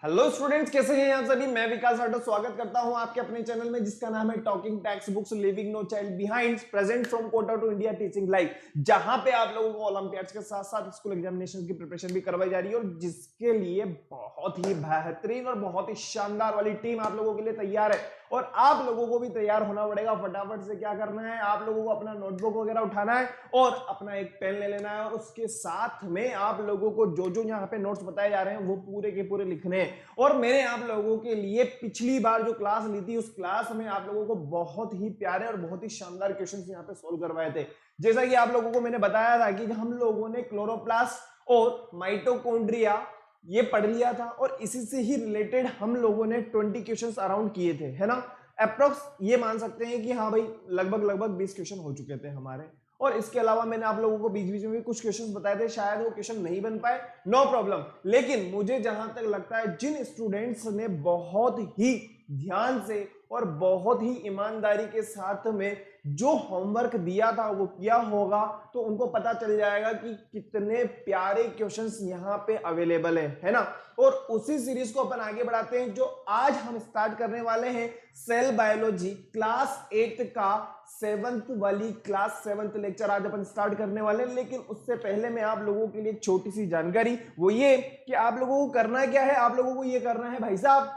Hello students, कैसे हैं आप सभी। मैं विकास राठौर स्वागत करता हूं आपके अपने चैनल में जिसका नाम है talking textbooks leaving no child behind present from Kota to India teaching life, जहां पे आप लोगों को ओलंपियाड्स के साथ साथ स्कूल एग्जामिनेशन की प्रिपरेशन भी करवाई जा रही है और जिसके लिए बहुत ही बेहतरीन और बहुत ही शानदार वाली टीम आप लोगों के लिए तैयार है। और आप लोगों को भी तैयार होना पड़ेगा। फटाफट से क्या करना है, आप लोगों को अपना नोटबुक वगैरह उठाना है और अपना एक पेन ले लेना है और उसके साथ में आप लोगों को जो जो यहाँ पे नोट्स बताए जा रहे हैं वो पूरे के पूरे लिखने हैं। और मैंने आप लोगों के लिए पिछली बार जो क्लास ली थी उस क्लास में आप लोगों को बहुत ही प्यारे और बहुत ही शानदार क्वेश्चंस यहाँ पे सोल्व करवाए थे। जैसा कि आप लोगों को मैंने बताया था कि हम लोगों ने क्लोरोप्लास्ट और माइटोकॉन्ड्रिया ये पढ़ लिया था और इसी से ही रिलेटेड हम लोगों ने 20 क्वेश्चंस अराउंड किए थे, है ना। अप्रोक्स ये मान सकते हैं कि हाँ भाई लगभग 20 क्वेश्चन हो चुके थे हमारे। और इसके अलावा मैंने आप लोगों को बीच बीच में भी कुछ क्वेश्चंस बताए थे, शायद वो क्वेश्चन नहीं बन पाए, नो प्रॉब्लम। लेकिन मुझे जहां तक लगता है जिन स्टूडेंट्स ने बहुत ही ध्यान से और बहुत ही ईमानदारी के साथ में जो होमवर्क दिया था वो किया होगा तो उनको पता चल जाएगा कि कितने प्यारे क्वेश्चंस यहाँ पे अवेलेबल है ना। और उसी सीरीज को अपन आगे बढ़ाते हैं जो आज हम स्टार्ट करने वाले हैं, सेल बायोलॉजी क्लास 8 का 7th वाली क्लास 7th लेक्चर आज अपन स्टार्ट करने वाले हैं। लेकिन उससे पहले मैं आप लोगों के लिए छोटी सी जानकारी, वो ये कि आप लोगों को करना क्या है, आप लोगों को ये करना है भाई साहब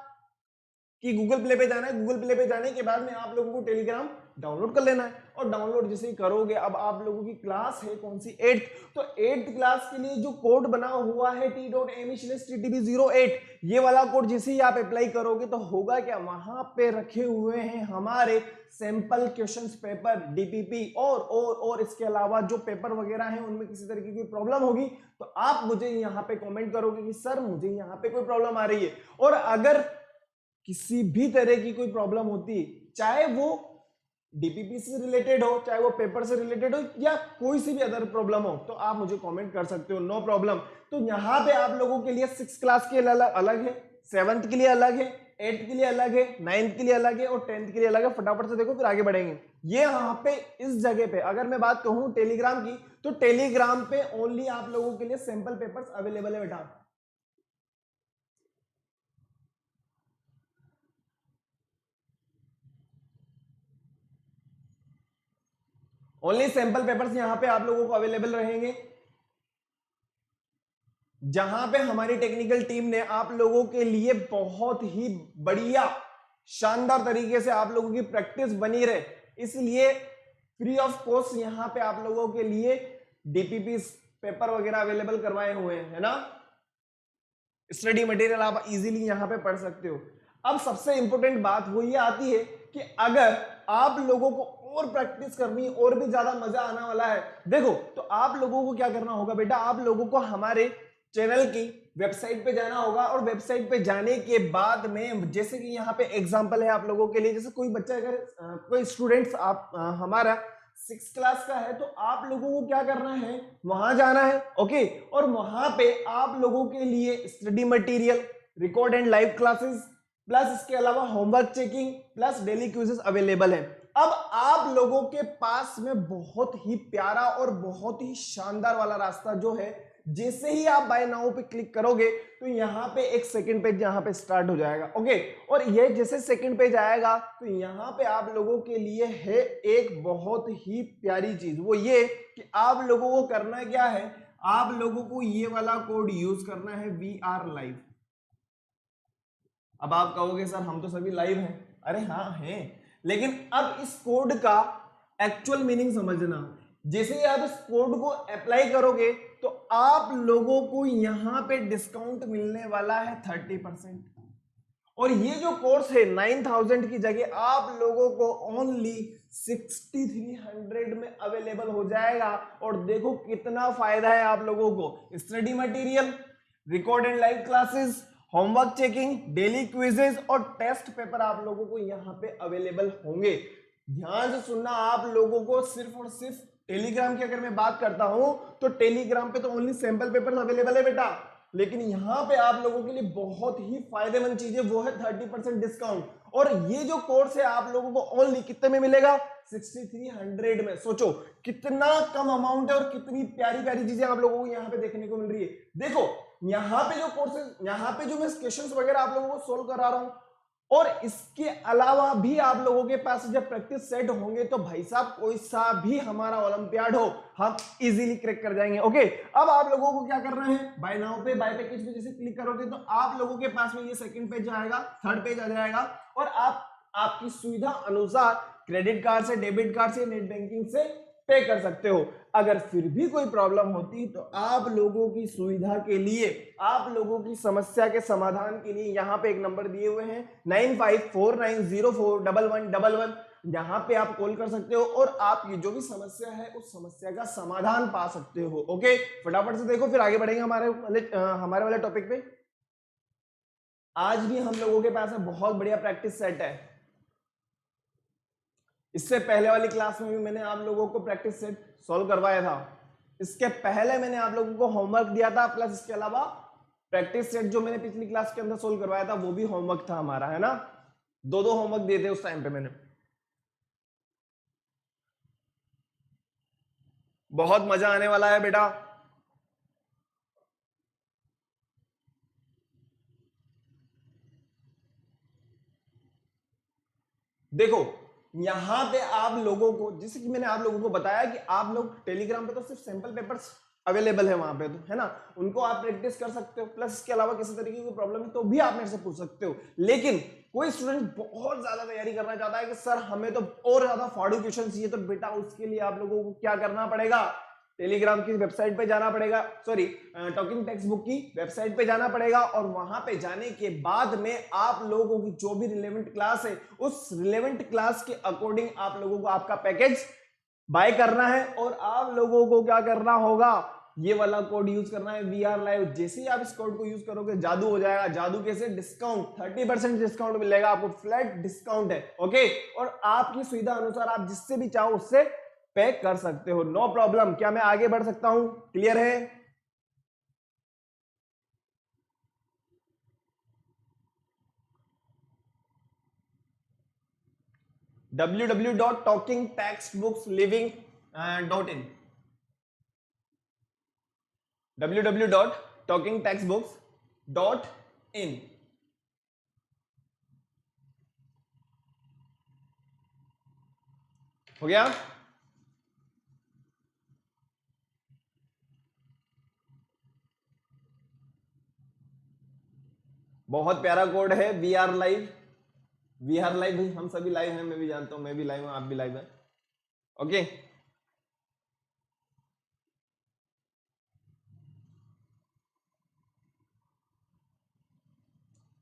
कि गूगल प्ले पे जाना है। गूगल प्ले पे जाने के बाद में आप लोगों को टेलीग्राम डाउनलोड कर लेना है और डाउनलोड जैसे ही करोगे, अब आप लोगों की क्लास है कौन सी 8th, तो 8th क्लास के लिए जो कोड बना हुआ है t.me/ttb08, ये वाला कोड जैसे ही आप अप्लाई करोगे तो होगा क्या, वहां पे रखे हुए हैं हमारे सैंपल क्वेश्चंस पेपर डीपीपी और इसके अलावा जो पेपर वगैरह हैं उनमें किसी तरह की कोई प्रॉब्लम होगी तो आप मुझे यहाँ पे कमेंट करोगे कि सर मुझे यहाँ पे कोई प्रॉब्लम आ रही है। और अगर किसी भी तरह की कोई प्रॉब्लम होती है, चाहे वो डीपीपी से रिलेटेड हो, चाहे वो पेपर से रिलेटेड हो या कोई सी भी अदर प्रॉब्लम हो, तो आप मुझे कमेंट कर सकते हो, नो प्रॉब्लम। तो यहाँ पे आप लोगों के लिए 6th क्लास के लिए अलग है, 7th के लिए अलग है, 8th के लिए अलग है, 9th के लिए अलग है और 10th के लिए अलग है। फटाफट से देखो फिर आगे बढ़ेंगे। ये यहाँ पे इस जगह पे अगर मैं बात कहूँ टेलीग्राम की, तो टेलीग्राम पे ओनली आप लोगों के लिए सैंपल पेपर्स अवेलेबल है बेटा। ओनली सैंपल पेपर्स यहां पे आप लोगों को अवेलेबल रहेंगे, जहां पे हमारी टेक्निकल टीम ने आप लोगों के लिए बहुत ही बढ़िया शानदार तरीके से आप लोगों की प्रैक्टिस बनी रहे, इसलिए फ्री ऑफ कॉस्ट यहां पे आप लोगों के लिए डीपीपी पेपर वगैरह अवेलेबल करवाए हुए हैं, है ना। स्टडी मटेरियल आप इजीली यहां पे पढ़ सकते हो। अब सबसे इंपॉर्टेंट बात वो ये आती है कि अगर आप लोगों को और प्रैक्टिस करनी और भी ज्यादा मजा आने वाला है, देखो तो आप लोगों को क्या करना होगा बेटा, आप लोगों को हमारे चैनल की वेबसाइट पे जाना होगा और वेबसाइट पे जाने के बाद में जैसे कि यहाँ पे एग्जांपल है आप लोगों के लिए, जैसे कोई बच्चा अगर कोई स्टूडेंट्स आप हमारा 6th क्लास का है तो आप लोगों को क्या करना है, वहां जाना है, ओके। और वहां पे आप लोगों के लिए study material, record and live classes plus इसके अलावा homework checking plus daily quizzes available है। अब आप लोगों के पास में बहुत ही प्यारा और बहुत ही शानदार वाला रास्ता जो है, जैसे ही आप बाय नाउ पे क्लिक करोगे तो यहाँ पे एक सेकंड पेज यहाँ पे स्टार्ट हो जाएगा, ओके। और ये जैसे सेकंड पेज आएगा तो यहाँ पे आप लोगों के लिए है एक बहुत ही प्यारी चीज, वो ये कि आप लोगों को करना क्या है, आप लोगों को ये वाला कोड यूज करना है VR लाइव। अब आप कहोगे सर हम तो सभी लाइव हैं, अरे हाँ हैं, लेकिन अब इस कोड का एक्चुअल मीनिंग समझना। जैसे ही आप इस कोड को अप्लाई करोगे तो आप लोगों को यहां पे डिस्काउंट मिलने वाला है 30%। और ये जो कोर्स है 9000 की जगह आप लोगों को ओनली 6300 में अवेलेबल हो जाएगा। और देखो कितना फायदा है आप लोगों को, study material, record and live classes, homework checking, daily quizzes और टेस्ट पेपर आप लोगों को यहाँ पे अवेलेबल होंगे। ध्यान से सुनना, आप लोगों को सिर्फ और सिर्फ टेलीग्राम की अगर मैं बात करता हूं तो टेलीग्राम पे तो ओनली सैंपल पेपर अवेलेबल है बेटा, लेकिन यहाँ पे आप लोगों के लिए बहुत ही फायदेमंद चीज है, वो है 30% डिस्काउंट। और ये जो कोर्स है आप लोगों को ओनली कितने में मिलेगा, 6300 में। सोचो कितना कम अमाउंट है और कितनी प्यारी प्यारी चीजें आप लोगों को यहाँ पे देखने को मिल रही है। देखो यहाँ पे जो कोर्सेज, यहाँ पे जो मैं क्वेश्चंस वगैरह आप लोगों को सोल्व करा रहा हूँ, और इसके अलावा भी आप लोगों के पास जब प्रैक्टिस सेट होंगे तो भाई साहब कोई सा भी हमारा ओलंपियाड हो हम इजीली क्रैक कर जाएंगे। ओके, अब आप लोगों को क्या करना है, बाय नाउ पे, बाय पैकेज पे जैसे क्लिक करोगे तो आप लोगों के पास में ये सेकंड पेज आएगा, थर्ड पेज आ जाएगा, और आप आपकी सुविधा अनुसार क्रेडिट कार्ड से, डेबिट कार्ड से, नेट बैंकिंग से पे कर सकते हो। अगर फिर भी कोई प्रॉब्लम होती तो आप लोगों की सुविधा के लिए, आप लोगों की समस्या के समाधान के लिए यहाँ पे एक नंबर दिए हुए हैं 9549041111, यहाँ पे आप कॉल कर सकते हो और आपकी जो भी समस्या है उस समस्या का समाधान पा सकते हो। ओके, फटाफट से देखो फिर आगे बढ़ेंगे हमारे वाले टॉपिक पे। आज भी हम लोगों के पास बहुत बढ़िया प्रैक्टिस सेट है। इससे पहले वाली क्लास में भी मैंने आप लोगों को प्रैक्टिस सेट सॉल्व करवाया था, इसके पहले मैंने आप लोगों को होमवर्क दिया था, प्लस इसके अलावा प्रैक्टिस सेट जो मैंने पिछली क्लास के अंदर सॉल्व करवाया था वो भी होमवर्क था हमारा, है ना। दो होमवर्क दिए थे उस टाइम पे मैंने। बहुत मजा आने वाला है बेटा। देखो यहां पे आप लोगों को, जैसे कि मैंने आप लोगों को बताया कि आप लोग टेलीग्राम पे तो सिर्फ सैंपल पेपर्स अवेलेबल है वहां पे, तो है ना, उनको आप प्रैक्टिस कर सकते हो, प्लस इसके अलावा किसी तरीके की प्रॉब्लम है तो भी आप मेरे से पूछ सकते हो। लेकिन कोई स्टूडेंट बहुत ज्यादा तैयारी करना चाहता है कि सर हमें तो और ज्यादा फाड़ू क्वेश्चन चाहिए, तो बेटा उसके लिए आप लोगों को क्या करना पड़ेगा, टेलीग्राम की वेबसाइट पे जाना पड़ेगा, सॉरी टॉकिंग टेक्स्ट बुक की वेबसाइट पे जाना पड़ेगा, और वहां पे जाने के बाद में आप लोगों की जो भी रिलेवेंट क्लास है उस रिलेवेंट क्लास के अकॉर्डिंग आप लोगों को आपका पैकेज बाय करना है, और आप लोगों को क्या करना होगा, ये वाला कोड यूज करना है VR लाइव। जैसे ही आप इस कोड को यूज करोगे जादू हो जाएगा। जादू कैसे, डिस्काउंट 30% डिस्काउंट मिलेगा आपको, फ्लैट डिस्काउंट है। ओके, और आपकी सुविधा अनुसार आप जिससे भी चाहो उससे पे कर सकते हो, नो प्रॉब्लम। क्या मैं आगे बढ़ सकता हूं, क्लियर है। www.talkingtextbooksliving.in www.talkingtextbooks.in हो गया। बहुत प्यारा कोड है VR लाइव। VR लाइव भाई, हम सभी लाइव हैं, मैं भी जानता हूं, मैं भी लाइव हूं, आप भी लाइव हैं। ओके,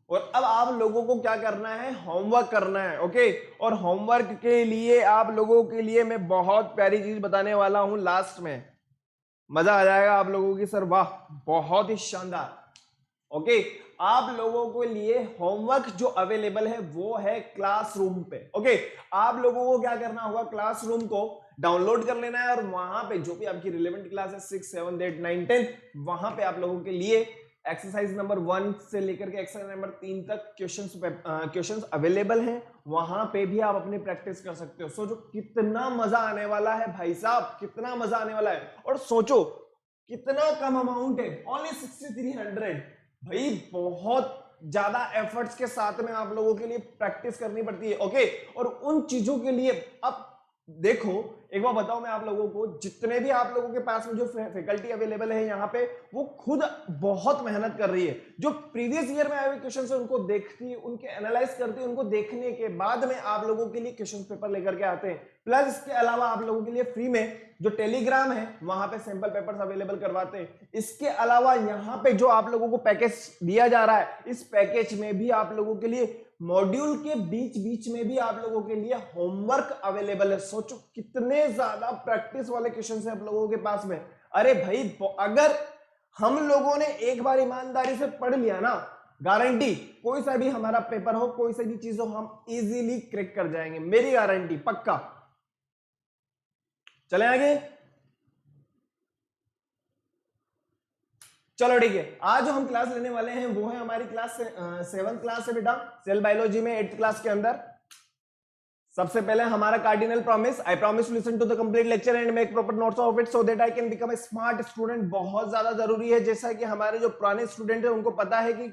और अब आप लोगों को क्या करना है, होमवर्क करना है। ओके, और होमवर्क के लिए आप लोगों के लिए मैं बहुत प्यारी चीज बताने वाला हूं लास्ट में, मजा आ जाएगा आप लोगों की, सर वाह बहुत ही शानदार। ओके, आप लोगों के लिए होमवर्क जो अवेलेबल है वो है क्लासरूम पे। ओके, आप लोगों को क्या करना होगा, क्लासरूम को डाउनलोड कर लेना है, और वहां पे जो भी आपकी रिलेवेंट क्लास है 6, 7, 8, 9, 10, वहां पे आप लोगों के लिए एक्सरसाइज नंबर 1 से लेकर के एक्सरसाइज नंबर 3 तक क्वेश्चंस अवेलेबल हैं, वहां पे भी आप अपनी प्रैक्टिस कर सकते हो। सोचो कितना मजा आने वाला है भाई साहब, कितना मजा आने वाला है। और सोचो कितना कम अमाउंट है, ओनली 6300 भाई, बहुत ज्यादा एफर्ट्स के साथ में आप लोगों के लिए प्रैक्टिस करनी पड़ती है। ओके, और उन चीजों के लिए अब देखो एक बार बताओ मैं आप लोगों को, जितने भी आप लोगों के पास में जो फैकल्टी अवेलेबल है यहाँ पे, वो खुद बहुत मेहनत कर रही है। जो प्रीवियस ईयर में आए हुए क्वेश्चन है उनको देखती है, उनके एनालाइज करती है, उनको देखने के बाद में आप लोगों के लिए क्वेश्चन पेपर लेकर के आते हैं। प्लस इसके अलावा आप लोगों के लिए फ्री में जो टेलीग्राम है वहां पे सैंपल पेपर्स अवेलेबल करवाते हैं। इसके अलावा यहाँ पे जो आप लोगों को पैकेज दिया जा रहा है, इस पैकेज में भी आप लोगों के लिए मॉड्यूल के बीच बीच में भी आप लोगों के लिए होमवर्क अवेलेबल है। सोचो कितने ज्यादा प्रैक्टिस वाले क्वेश्चन है आप लोगों के पास में। अरे भाई अगर हम लोगों ने एक बार ईमानदारी से पढ़ लिया ना, गारंटी कोई सा भी हमारा पेपर हो, कोई सा भी चीज हो, हम इजीली क्रैक कर जाएंगे, मेरी गारंटी, पक्का। चले आगे, चलो ठीक है। आज जो हम क्लास लेने वाले हैं वो है हमारी क्लास 7th क्लास है बेटा, सेल बायोलॉजी में 8th क्लास के अंदर सबसे पहले हमारा cardinal promise, I promise to listen to the complete lecture and make proper notes of it so that I can become a smart student. बहुत ज्यादा जरूरी है, जैसा कि हमारे जो पुराने स्टूडेंट है उनको पता है कि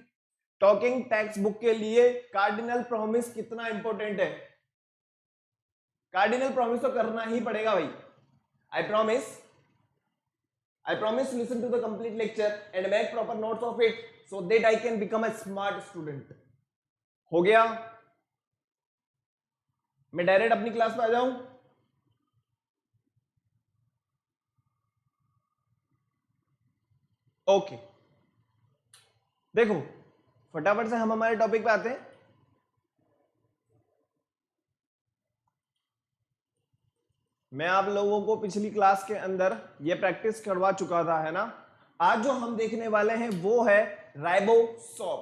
टॉकिंग टेक्स्ट बुक के लिए कार्डिनल प्रॉमिस कितना इंपॉर्टेंट है। कार्डिनल प्रॉमिस तो करना ही पड़ेगा भाई। I promise to listen to the complete lecture and make proper notes of it so that I can become a smart student। हो गया, मैं डायरेक्ट अपनी क्लास पे आ जाऊं। ओके, देखो फटाफट से हम हमारे टॉपिक पे आते हैं। मैं आप लोगों को पिछली क्लास के अंदर ये प्रैक्टिस करवा चुका था, है ना। आज जो हम देखने वाले हैं वो है राइबोसोम।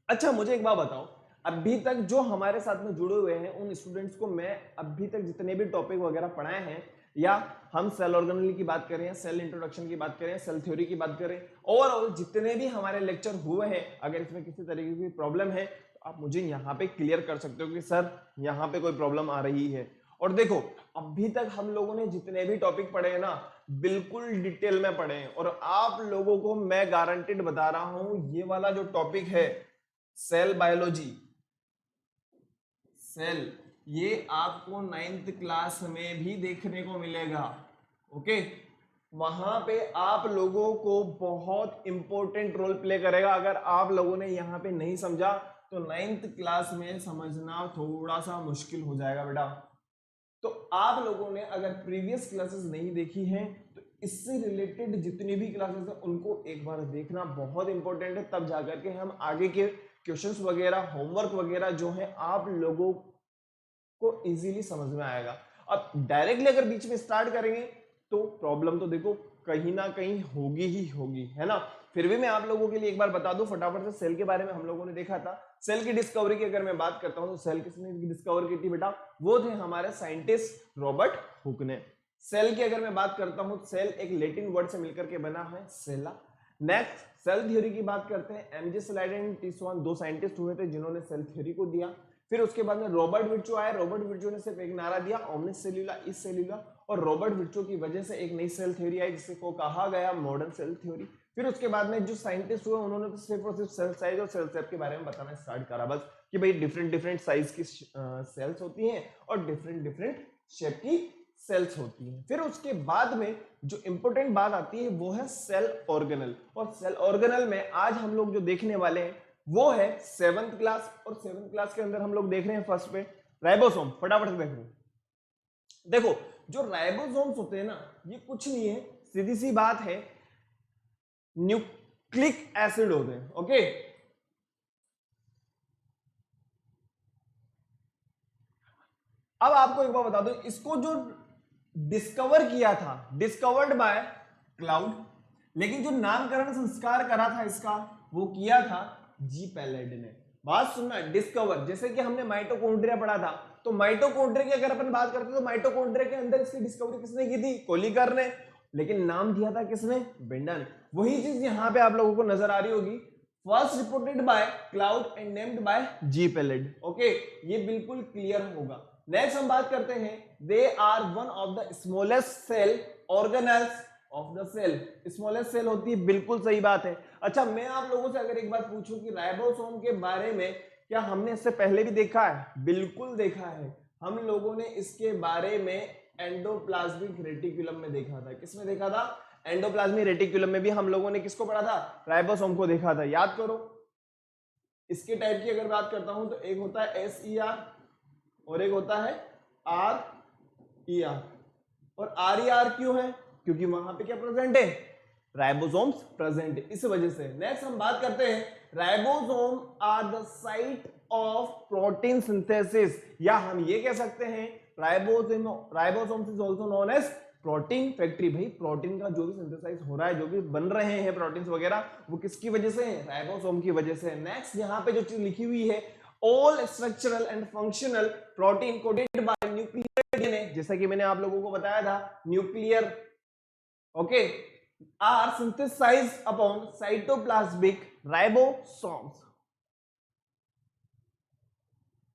अच्छा मुझे एक बात बताओ, अभी तक जो हमारे साथ में जुड़े हुए हैं उन स्टूडेंट्स को मैं अभी तक जितने भी टॉपिक वगैरह पढ़ाए हैं, या हम सेल ऑर्गेनेल की बात करें, सेल इंट्रोडक्शन की बात करें, सेल थ्योरी की बात करें, ओवरऑल जितने भी हमारे लेक्चर हुए हैं, अगर इसमें किसी तरीके की प्रॉब्लम है तो आप मुझे यहाँ पे क्लियर कर सकते हो कि सर यहाँ पे कोई प्रॉब्लम आ रही है। और देखो अभी तक हम लोगों ने जितने भी टॉपिक पढ़े हैं ना, बिल्कुल डिटेल में पढ़े हैं, और आप लोगों को मैं गारंटेड बता रहा हूं ये वाला जो टॉपिक है सेल बायोलॉजी, सेल, ये आपको 9th क्लास में भी देखने को मिलेगा। ओके, वहां पे आप लोगों को बहुत इंपॉर्टेंट रोल प्ले करेगा। अगर आप लोगों ने यहाँ पे नहीं समझा तो 9th क्लास में समझना थोड़ा सा मुश्किल हो जाएगा बेटा। तो आप लोगों ने अगर प्रीवियस क्लासेस नहीं देखी हैं तो इससे रिलेटेड जितनी भी क्लासेस हैं उनको एक बार देखना बहुत इंपॉर्टेंट है, तब जाकर के हम आगे के क्वेश्चंस वगैरह, होमवर्क वगैरह जो है आप लोगों को इजीली समझ में आएगा। अब डायरेक्टली अगर बीच में स्टार्ट करेंगे तो प्रॉब्लम तो देखो कहीं ना कहीं होगी ही होगी, है ना। फिर भी मैं आप लोगों के लिए एक बार बता दूं फटाफट से, सेल के बारे में हम लोगों ने देखा था। सेल की डिस्कवरी की अगर मैं बात करता हूं तो सेल किसने डिस्कवर की थी बेटा, वो थे हमारे साइंटिस्ट रॉबर्ट हुक ने। सेल की अगर मैं बात करता हूं, सेल एक लैटिन वर्ड से मिलकर के बना है, सेला। नेक्स्ट सेल थ्योरी की बात करते हैं, एमजे स्लाइडर एंड टिस्वान, दो साइंटिस्ट हुए थे जिन्होंने सेल थ्योरी को दिया। फिर उसके बाद में रॉबर्ट विर्चो आया। रॉबर्ट विर्चो ने सिर्फ एक नारा दिया, ओमनिस सेल्यूला इस सेल्यूला, और रॉबर्ट विर्चो की वजह से एक नई सेल थ्योरी आई जिसे को कहा गया मॉडर्न सेल थ्योरी। फिर उसके बाद में जो साइंटिस्ट हुए उन्होंने तो सिर्फ और सिर्फ सेल साइज और सेल शेप के बारे में बताना स्टार्ट करा, बस कि भाई डिफरेंट डिफरेंट साइज की सेल्स होती हैं और डिफरेंट डिफरेंट शेप की सेल्स होती हैं। फिर उसके बाद में जो इंपॉर्टेंट बात आती है वो है सेल ऑर्गेनल, और सेल ऑर्गेनल में आज हम लोग जो देखने वाले हैं वो है 7th क्लास, और 7th क्लास के अंदर हम लोग देख रहे हैं फर्स्ट पे राइबोसोम। फटाफट से देखो, देखो जो राइबोसोम्स होते हैं ना, ये कुछ नहीं है, सीधी सी बात है, न्यूक्लिक एसिड होते हैं। ओके, अब आपको एक बात बता दो, इसको जो डिस्कवर किया था, डिस्कवर्ड बाय क्लाउड, लेकिन जो नामकरण संस्कार करा था इसका वो किया था जी पैलेड ने। बात सुनना, डिस्कवर, जैसे कि हमने माइटोकॉन्ड्रिया पढ़ा था, तो माइटोकॉन्ड्रिया की अगर अपन बात करते हैं तो माइटोकॉन्ड्रिया के अंदर इसकी डिस्कवरी किसने की थी, कोलिकर ने, लेकिन नाम दिया था किसने, बेंडा। वही चीज यहां पे आप लोगों को नजर आ रही होगी, first reported by Claude and named by G Palade. Okay, ये बिल्कुल क्लियर होगा। नेक्स्ट हम बात करते हैं, they are one of the smallest cell organelles of the cell. Smallest cell होती है, बिल्कुल सही बात है। अच्छा मैं आप लोगों से अगर एक बात पूछूं कि राइबोसोम के बारे में क्या हमने इससे पहले भी देखा है, बिल्कुल देखा है। हम लोगों ने इसके बारे में एंडोप्लाज्मिक रेटिकुलम में देखा था। किसमें देखा था, एंडोप्लाज्मिक रेटिकुलम में भी हम लोगों ने किसको पढ़ा था, राइबोसोम को देखा था। याद करो, इसके टाइप की अगर बात करता हूं तो एक होता है SER और एक होता है RER। और RER क्यों है, क्योंकि वहां पे क्या प्रेजेंट है, राइबोसोम्स प्रेजेंट है, इस वजह से। नेक्स्ट हम बात करते हैं, ribosome are the site of protein synthesis, या हम ये कह सकते हैं ribosomes is also known as protein factory. भाई प्रोटीन का जो भी सिंथेसाइज हो रहा है, जो भी बन रहे हैं प्रोटीन्स वगैरह, वो किसकी वजह से है, राइबोसोम की वजह से। नेक्स्ट यहाँ पे जो चीज लिखी हुई है, all structural and functional protein coded by nuclear DNA, जैसा कि मैंने आप लोगों को बताया था, nuclear, okay, are synthesized upon cytoplasmic ribosomes.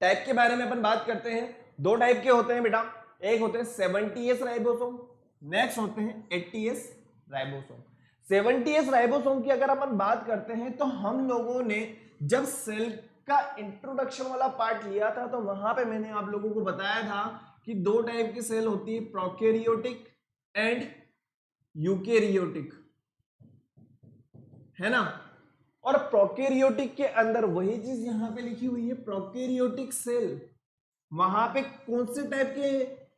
Type के बारे में अपन बात करते हैं, दो टाइप के होते हैं बेटा, एक होते हैं 70S राइबोसोम, नेक्स्ट होते हैं 80S राइबोसोम। 70S राइबोसोम की अगर अपन बात करते हैं तो हम लोगों ने जब सेल का इंट्रोडक्शन वाला पार्ट लिया था तो वहां पे मैंने आप लोगों को बताया था कि दो टाइप की सेल होती है, प्रोकैरियोटिक एंड यूकेरियोटिक, है ना। और प्रोकैरियोटिक के अंदर वही चीज यहां पे लिखी हुई है, प्रोकैरियोटिक सेल, वहां पे कौन से टाइप के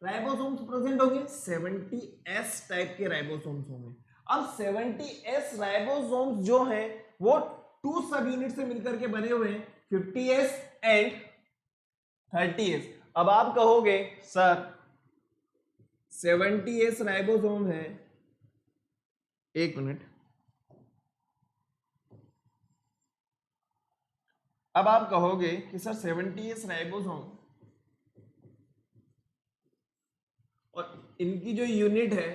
राइबोसोम्स प्रेजेंट होंगे, 70S टाइप के राइबोसोम्स होंगे। अब 70S राइबोसोम्स जो हैं वो 2 सब यूनिट से मिलकर के बने हुए हैं, 50S एंड 30S। अब आप कहोगे सर 70S राइबोसोम है, एक मिनट, अब आप कहोगे कि सर 70S राइबोसोम और इनकी जो यूनिट है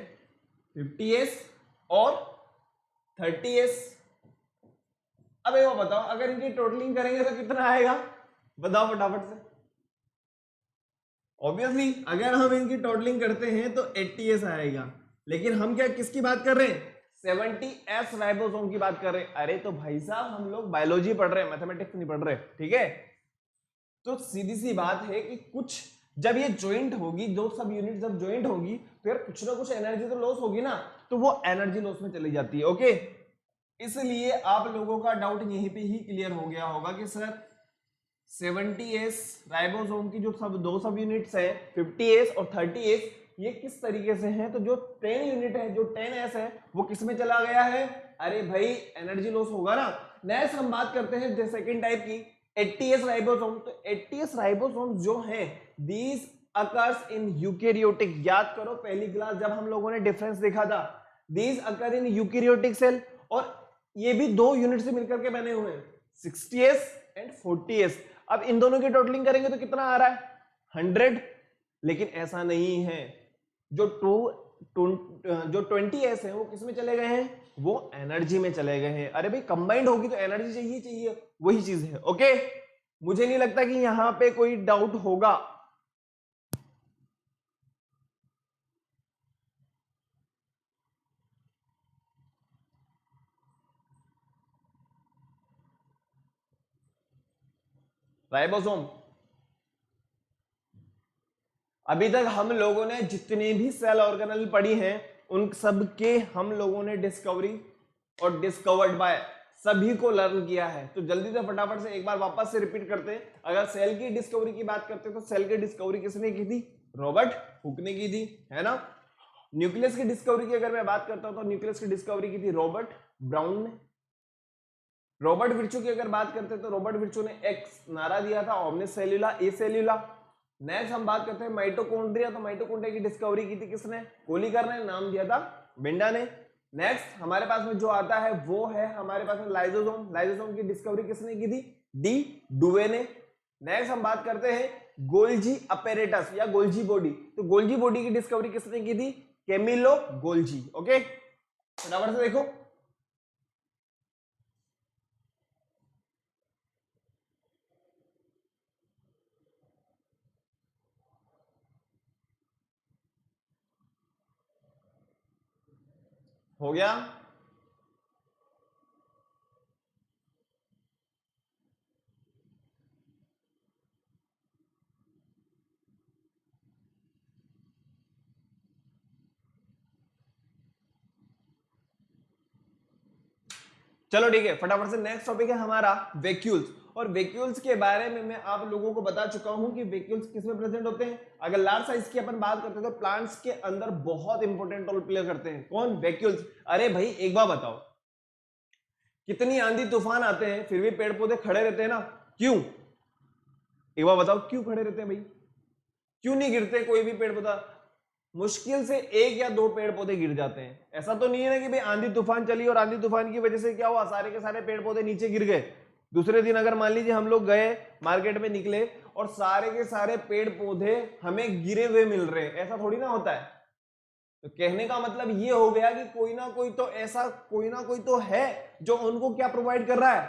50S और 30S, अब ये बताओ अगर इनकी टोटलिंग करेंगे तो कितना आएगा, बताओ फटाफट से। ऑब्वियसली अगर हम इनकी टोटलिंग करते हैं तो 80S आएगा, लेकिन हम क्या किसकी बात कर रहे हैं, 70S राइबोसोम की बात कर रहे हैं। अरे तो भाई साहब हम लोग बायोलॉजी पढ़ रहे हैं, मैथमेटिक्स नहीं पढ़ रहे, ठीक है। तो सीधी सी बात है कि कुछ जब ये ज्वाइंट होगी, दो सब यूनिट जब ज्वाइंट होगी तो यार कुछ ना कुछ एनर्जी तो लॉस होगी ना, तो वो एनर्जी लॉस में चली जाती है, ओके। इसलिए आप लोगों का डाउट यहीं पे ही क्लियर हो गया होगा कि सर 70S राइबोसोम की जो दो सब यूनिट्स है 50S और 30S, ये किस तरीके से हैं। तो जो 10 यूनिट है, जो 10S है, वो किस में चला गया है, अरे भाई एनर्जी लॉस होगा ना। नेक्स्ट हम बात करते हैं सेकंड टाइप की, 80S राइबोसोम। तो 80S राइबोसोम जो है दीज अकर्स इन यूकेरियोटिक, याद करो पहली क्लास जब हम लोगों ने डिफरेंस देखा था, these occur in eukaryotic cell, और ये भी दो यूनिट से मिलकर के बने हुए हैं, 60S एंड 40S। अब इन दोनों की टोटलिंग करेंगे तो कितना आ रहा है, 100, लेकिन ऐसा नहीं है, जो 20S है वो किस में चले गए हैं, वो एनर्जी में चले गए हैं। अरे भाई कंबाइंड होगी तो एनर्जी चाहिए, वही चीज है, ओके। मुझे नहीं लगता कि यहां पे कोई डाउट होगा। राइबोसोम, अभी तक हम लोगों ने जितने भी सेल ऑर्गेनेल पढ़ी हैं उन सब के हम लोगों ने डिस्कवरी और डिस्कवर्ड बाय सभी को लर्न किया है। तो जल्दी से फटाफट से एक बार वापस से रिपीट करते हैं। अगर सेल की डिस्कवरी की बात करते हैं तो सेल की डिस्कवरी किसने की थी, रॉबर्ट हुक ने की थी, है ना। न्यूक्लियस की डिस्कवरी की अगर मैं बात करता हूं तो न्यूक्लियस की डिस्कवरी की थी रॉबर्ट ब्राउन ने। रॉबर्ट विर्चू की अगर बात करते हैं तो रॉबर्ट विर्चू ने एक नारा दिया था, ओमनिस सेल्यूला ए सेल्यूला। नेक्स्ट हम बात करते हैं माइटोकॉन्ड्रिया, तो माइटोकॉन्ड्रिया की डिस्कवरी की थी किसने, कोलिकर ने, नाम दिया था बिंडा ने। नेक्स्ट हमारे पास में जो आता है वो है हमारे पास में लाइसोसोम, लाइसोसोम की डिस्कवरी किसने की थी, डी डुवे ने। नेक्स्ट हम बात करते हैं गोल्जी अपैरेटस या गोल्जी बॉडी, तो गोल्जी बॉडी की डिस्कवरी किसने की थी, कैमिलो गोल्जी, ओके। फटाफट से देखो, हो गया। चलो ठीक है, फटाफट से नेक्स्ट टॉपिक है हमारा वैक्यूल्स। और वैक्यूल्स के बारे में मैं आप लोगों को बता चुका हूं कि वैक्यूल्स किसमें प्रेजेंट होते हैं। अगर लार्ज साइज की अपन बात करते हैं तो प्लांट्स के अंदर बहुत इंपॉर्टेंट रोल प्ले करते हैं, कौन, वैक्यूल्स। अरे भाई एक बार बताओ, कितनी आंधी तूफान आते हैं फिर भी पेड़ पौधे खड़े रहते हैं ना, क्यों, एक बार बताओ क्यों खड़े रहते हैं भाई, क्यों नहीं गिरते कोई भी पेड़ पौधा, मुश्किल से एक या दो पेड़ पौधे गिर जाते हैं। ऐसा तो नहीं है ना कि भाई आंधी तूफान चली और आंधी तूफान की वजह से क्या हुआ, सारे के सारे पेड़ पौधे नीचे गिर गए। दूसरे दिन अगर मान लीजिए हम लोग गए मार्केट में निकले और सारे के सारे पेड़ पौधे हमें गिरे हुए मिल रहे हैं, ऐसा थोड़ी ना होता है। तो कहने का मतलब ये हो गया कि कोई ना कोई तो ऐसा, कोई ना कोई तो है जो उनको क्या प्रोवाइड कर रहा है,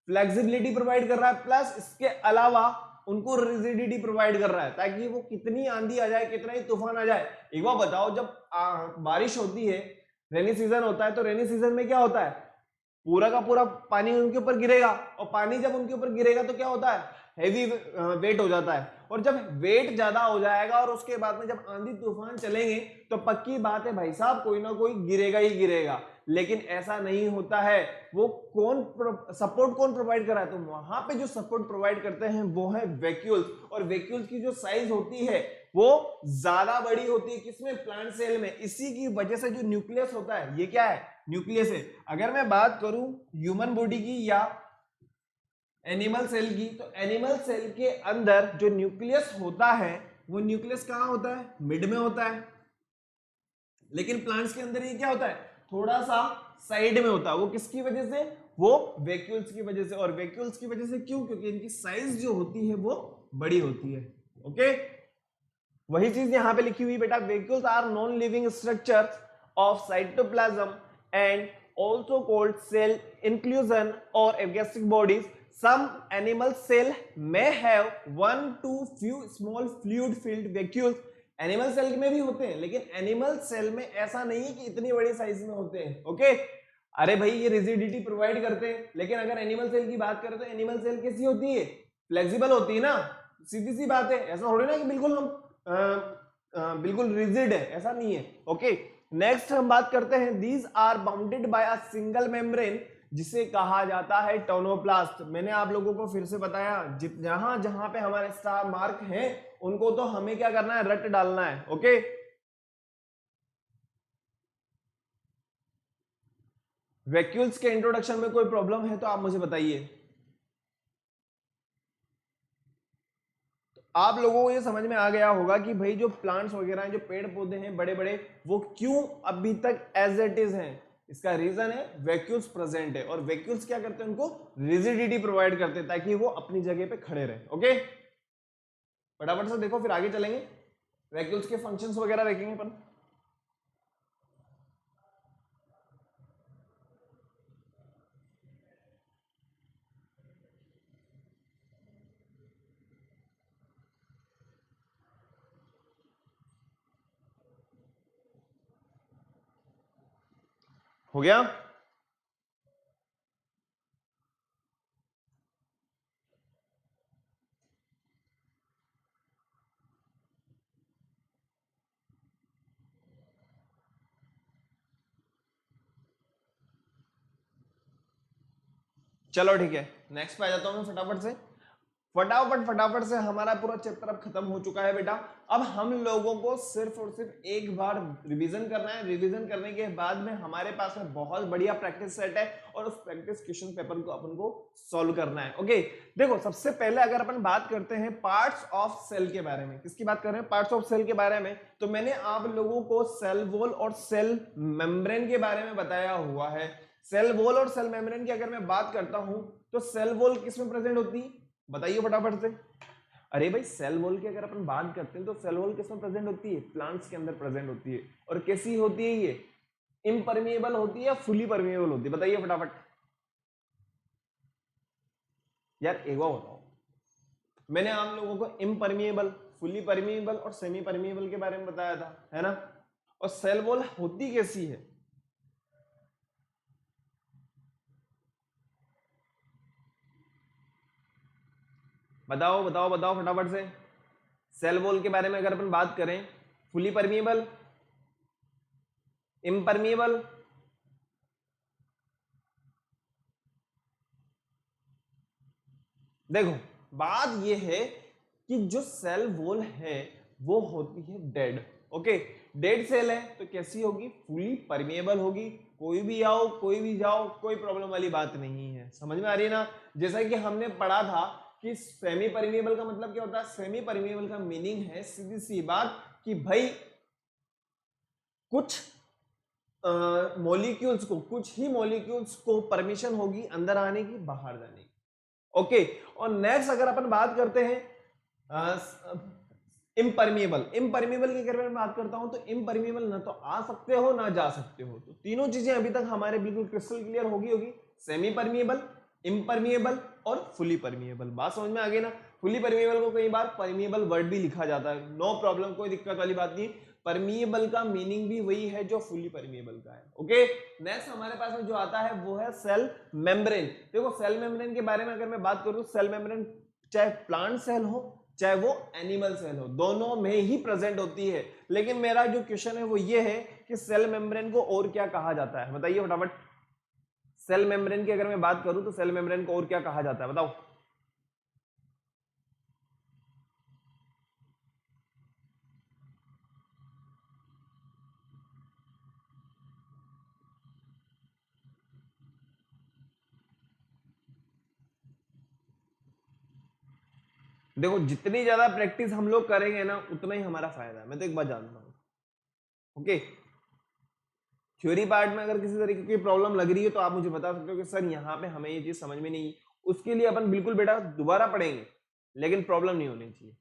फ्लेक्सिबिलिटी प्रोवाइड कर रहा है, प्लस इसके अलावा उनको रिजिडिटी प्रोवाइड कर रहा है ताकि वो कितनी आंधी आ जाए, कितना ही तूफान आ जाए। एक बार बताओ, जब बारिश होती है, रेनी सीजन होता है, तो रेनी सीजन में क्या होता है, पूरा का पूरा पानी उनके ऊपर गिरेगा, और पानी जब उनके ऊपर गिरेगा तो क्या होता है, हेवी वेट हो जाता है, और जब वेट ज्यादा हो जाएगा और उसके बाद में जब आंधी तूफान चलेंगे तो पक्की बात है भाई साहब, कोई ना कोई गिरेगा ही गिरेगा। लेकिन ऐसा नहीं होता है। वो सपोर्ट कौन प्रोवाइड करा है, तो वहां पे जो सपोर्ट प्रोवाइड करते हैं वो है वैक्यूल्स, और वैक्यूल्स की जो साइज होती है वो ज्यादा बड़ी होती है, किसमें, प्लांट सेल में। इसी की वजह से जो न्यूक्लियस होता है, ये क्या है, न्यूक्लियस है। अगर मैं बात करूं ह्यूमन बॉडी की या एनिमल सेल की, तो एनिमल सेल के अंदर जो न्यूक्लियस होता है वो न्यूक्लियस कहां होता है, मिड में होता है। लेकिन प्लांट्स के अंदर ये क्या होता है, थोड़ा सा साइड में होता है। वो किसकी वजह से, वो वैक्यूल्स की वजह से। और वैक्यूल्स की वजह से क्यों, क्योंकि इनकी साइज जो होती है वो बड़ी होती है। ओके, वही चीज यहां पे लिखी हुई बेटा, vacuoles are non living structure of cytoplasm and also called cell inclusion or agastric bodies. Some animal cell may have one to few small fluid filled vacuoles. Animal cell में भी होते हैं, लेकिन एनिमल सेल में ऐसा नहीं है कि इतनी बड़ी साइज में होते हैं। ओके, अरे भाई ये रिजिडिटी प्रोवाइड करते हैं, लेकिन अगर एनिमल सेल की बात करें तो एनिमल सेल कैसी होती है, फ्लेक्सिबल होती है ना, सीधी सी बात है। ऐसा थोड़ी ना कि बिल्कुल हम बिल्कुल रिजिड है, ऐसा नहीं है। ओके, नेक्स्ट हम बात करते हैं, these are bounded by a single membrane, जिसे कहा जाता है टोनोप्लास्ट। मैंने आप लोगों को फिर से बताया, जहां जहां पे हमारे स्टार मार्क हैं उनको तो हमें क्या करना है, रट डालना है। ओके, वैक्यूल्स के इंट्रोडक्शन में कोई प्रॉब्लम है तो आप मुझे बताइए। आप लोगों को ये समझ में आ गया होगा कि भाई जो प्लांट्स वगैरह हैं, जो पेड़ पौधे हैं बड़े बड़े, वो क्यों अभी तक एज इट इज हैं। इसका रीजन है वैक्यूल्स प्रेजेंट है, और वैक्यूल्स क्या करते हैं, उनको रिजिडिटी प्रोवाइड करते हैं ताकि वो अपनी जगह पे खड़े रहे। ओके, फटाफट से देखो, फिर आगे चलेंगे, वैक्यूल्स के फंक्शंस वगैरह देखेंगे अपन। हो गया, चलो ठीक है, नेक्स्ट पे आ जाता हूं मैं फटाफट से। फटाफट से हमारा पूरा चैप्टर अब खत्म हो चुका है बेटा। अब हम लोगों को सिर्फ और सिर्फ एक बार रिवीजन करना है। रिवीजन करने के बाद में हमारे पास में बहुत बढ़िया प्रैक्टिस सेट है, और उस प्रैक्टिस क्वेश्चन पेपर को अपन को सॉल्व करना है। ओके, देखो सबसे पहले अगर अपन बात करते हैं पार्ट्स ऑफ सेल के बारे में, किसकी बात कर रहे हैं, पार्ट्स ऑफ सेल के बारे में, तो मैंने आप लोगों को सेल वॉल और सेल मेम्ब्रेन के बारे में बताया हुआ है। सेल वॉल और सेल मेम्ब्रेन की अगर मैं बात करता हूं तो सेल वॉल किसमें प्रेजेंट होती है, बताइए फटाफट से। अरे भाई, सेल वॉल की अगर अपन बात करते हैं तो सेल वॉल किसमें प्रेजेंट होती है, प्लांट्स के अंदर प्रेजेंट होती है। और कैसी होती है ये, इम्परमिएबल होती है या फुली परमिएबल होती है, बताइए फटाफट। यार एक बार बताओ, मैंने आप लोगों को इम्परमिएबल, फुली परमिएबल और सेमी परमिएबल के बारे में बताया था, है ना। और सेल वॉल होती कैसी है, बताओ बताओ बताओ फटाफट से। सेल वॉल के बारे में अगर अपन बात करें, फुली परमिएबल, इम्परमिएबल, देखो बात ये है कि जो सेल वॉल है वो होती है डेड। ओके, डेड सेल है तो कैसी होगी, फुली परमिएबल होगी। कोई भी आओ कोई भी जाओ, कोई प्रॉब्लम वाली बात नहीं है, समझ में आ रही है ना। जैसा कि हमने पढ़ा था कि सेमी परमिएबल का मतलब क्या होता है, सेमी परमिएबल का मीनिंग है सीधी सी बात कि भाई कुछ मॉलिक्यूल्स को, कुछ ही मॉलिक्यूल्स को परमिशन होगी अंदर आने की, बाहर जाने की। ओके, और नेक्स्ट अगर अपन बात करते हैं इम्परमिएबल, इम्परमिएबल की अगर मैं बात करता हूं तो इम्परमिएबल ना तो आ सकते हो ना जा सकते हो। तो तीनों चीजें अभी तक हमारे बिल्कुल क्रिस्टल क्लियर होगी। सेमी परमिएबल इम्परमिएबल और फुली परमिएबल। बात समझ में आ गई ना। फुली परमिएबल को कई बार परमिएबल वर्ड भी लिखा जाता है, नो प्रॉब्लम, कोई दिक्कत वाली बात नहीं। परमिएबल का मीनिंग भी वही है जो फुली परमिएबल का है। ओके, नेक्स्ट हमारे पास में जो आता है वो है सेल मेम्ब्रेन। देखो सेल मेम्ब्रेन के बारे में अगर मैं बात करूं, सेल मेम्ब्रेन चाहे प्लांट सेल हो चाहे वो एनिमल सेल हो, दोनों में ही प्रेजेंट होती है। लेकिन मेरा जो क्वेश्चन है वो ये है कि सेल मेम्ब्रेन को और क्या कहा जाता है, बताइए फटाफट। सेल मेम्ब्रेन की अगर मैं बात करूं तो सेल मेम्ब्रेन को और क्या कहा जाता है, बताओ। देखो जितनी ज्यादा प्रैक्टिस हम लोग करेंगे ना उतना ही हमारा फायदा है, मैं तो एक बात जानता हूं। ओके, थ्योरी पार्ट में अगर किसी तरीके की प्रॉब्लम लग रही है तो आप मुझे बता सकते हो कि सर यहाँ पे हमें ये चीज समझ में नहीं, उसके लिए अपन बिल्कुल बेटा दोबारा पढ़ेंगे, लेकिन प्रॉब्लम नहीं होनी चाहिए।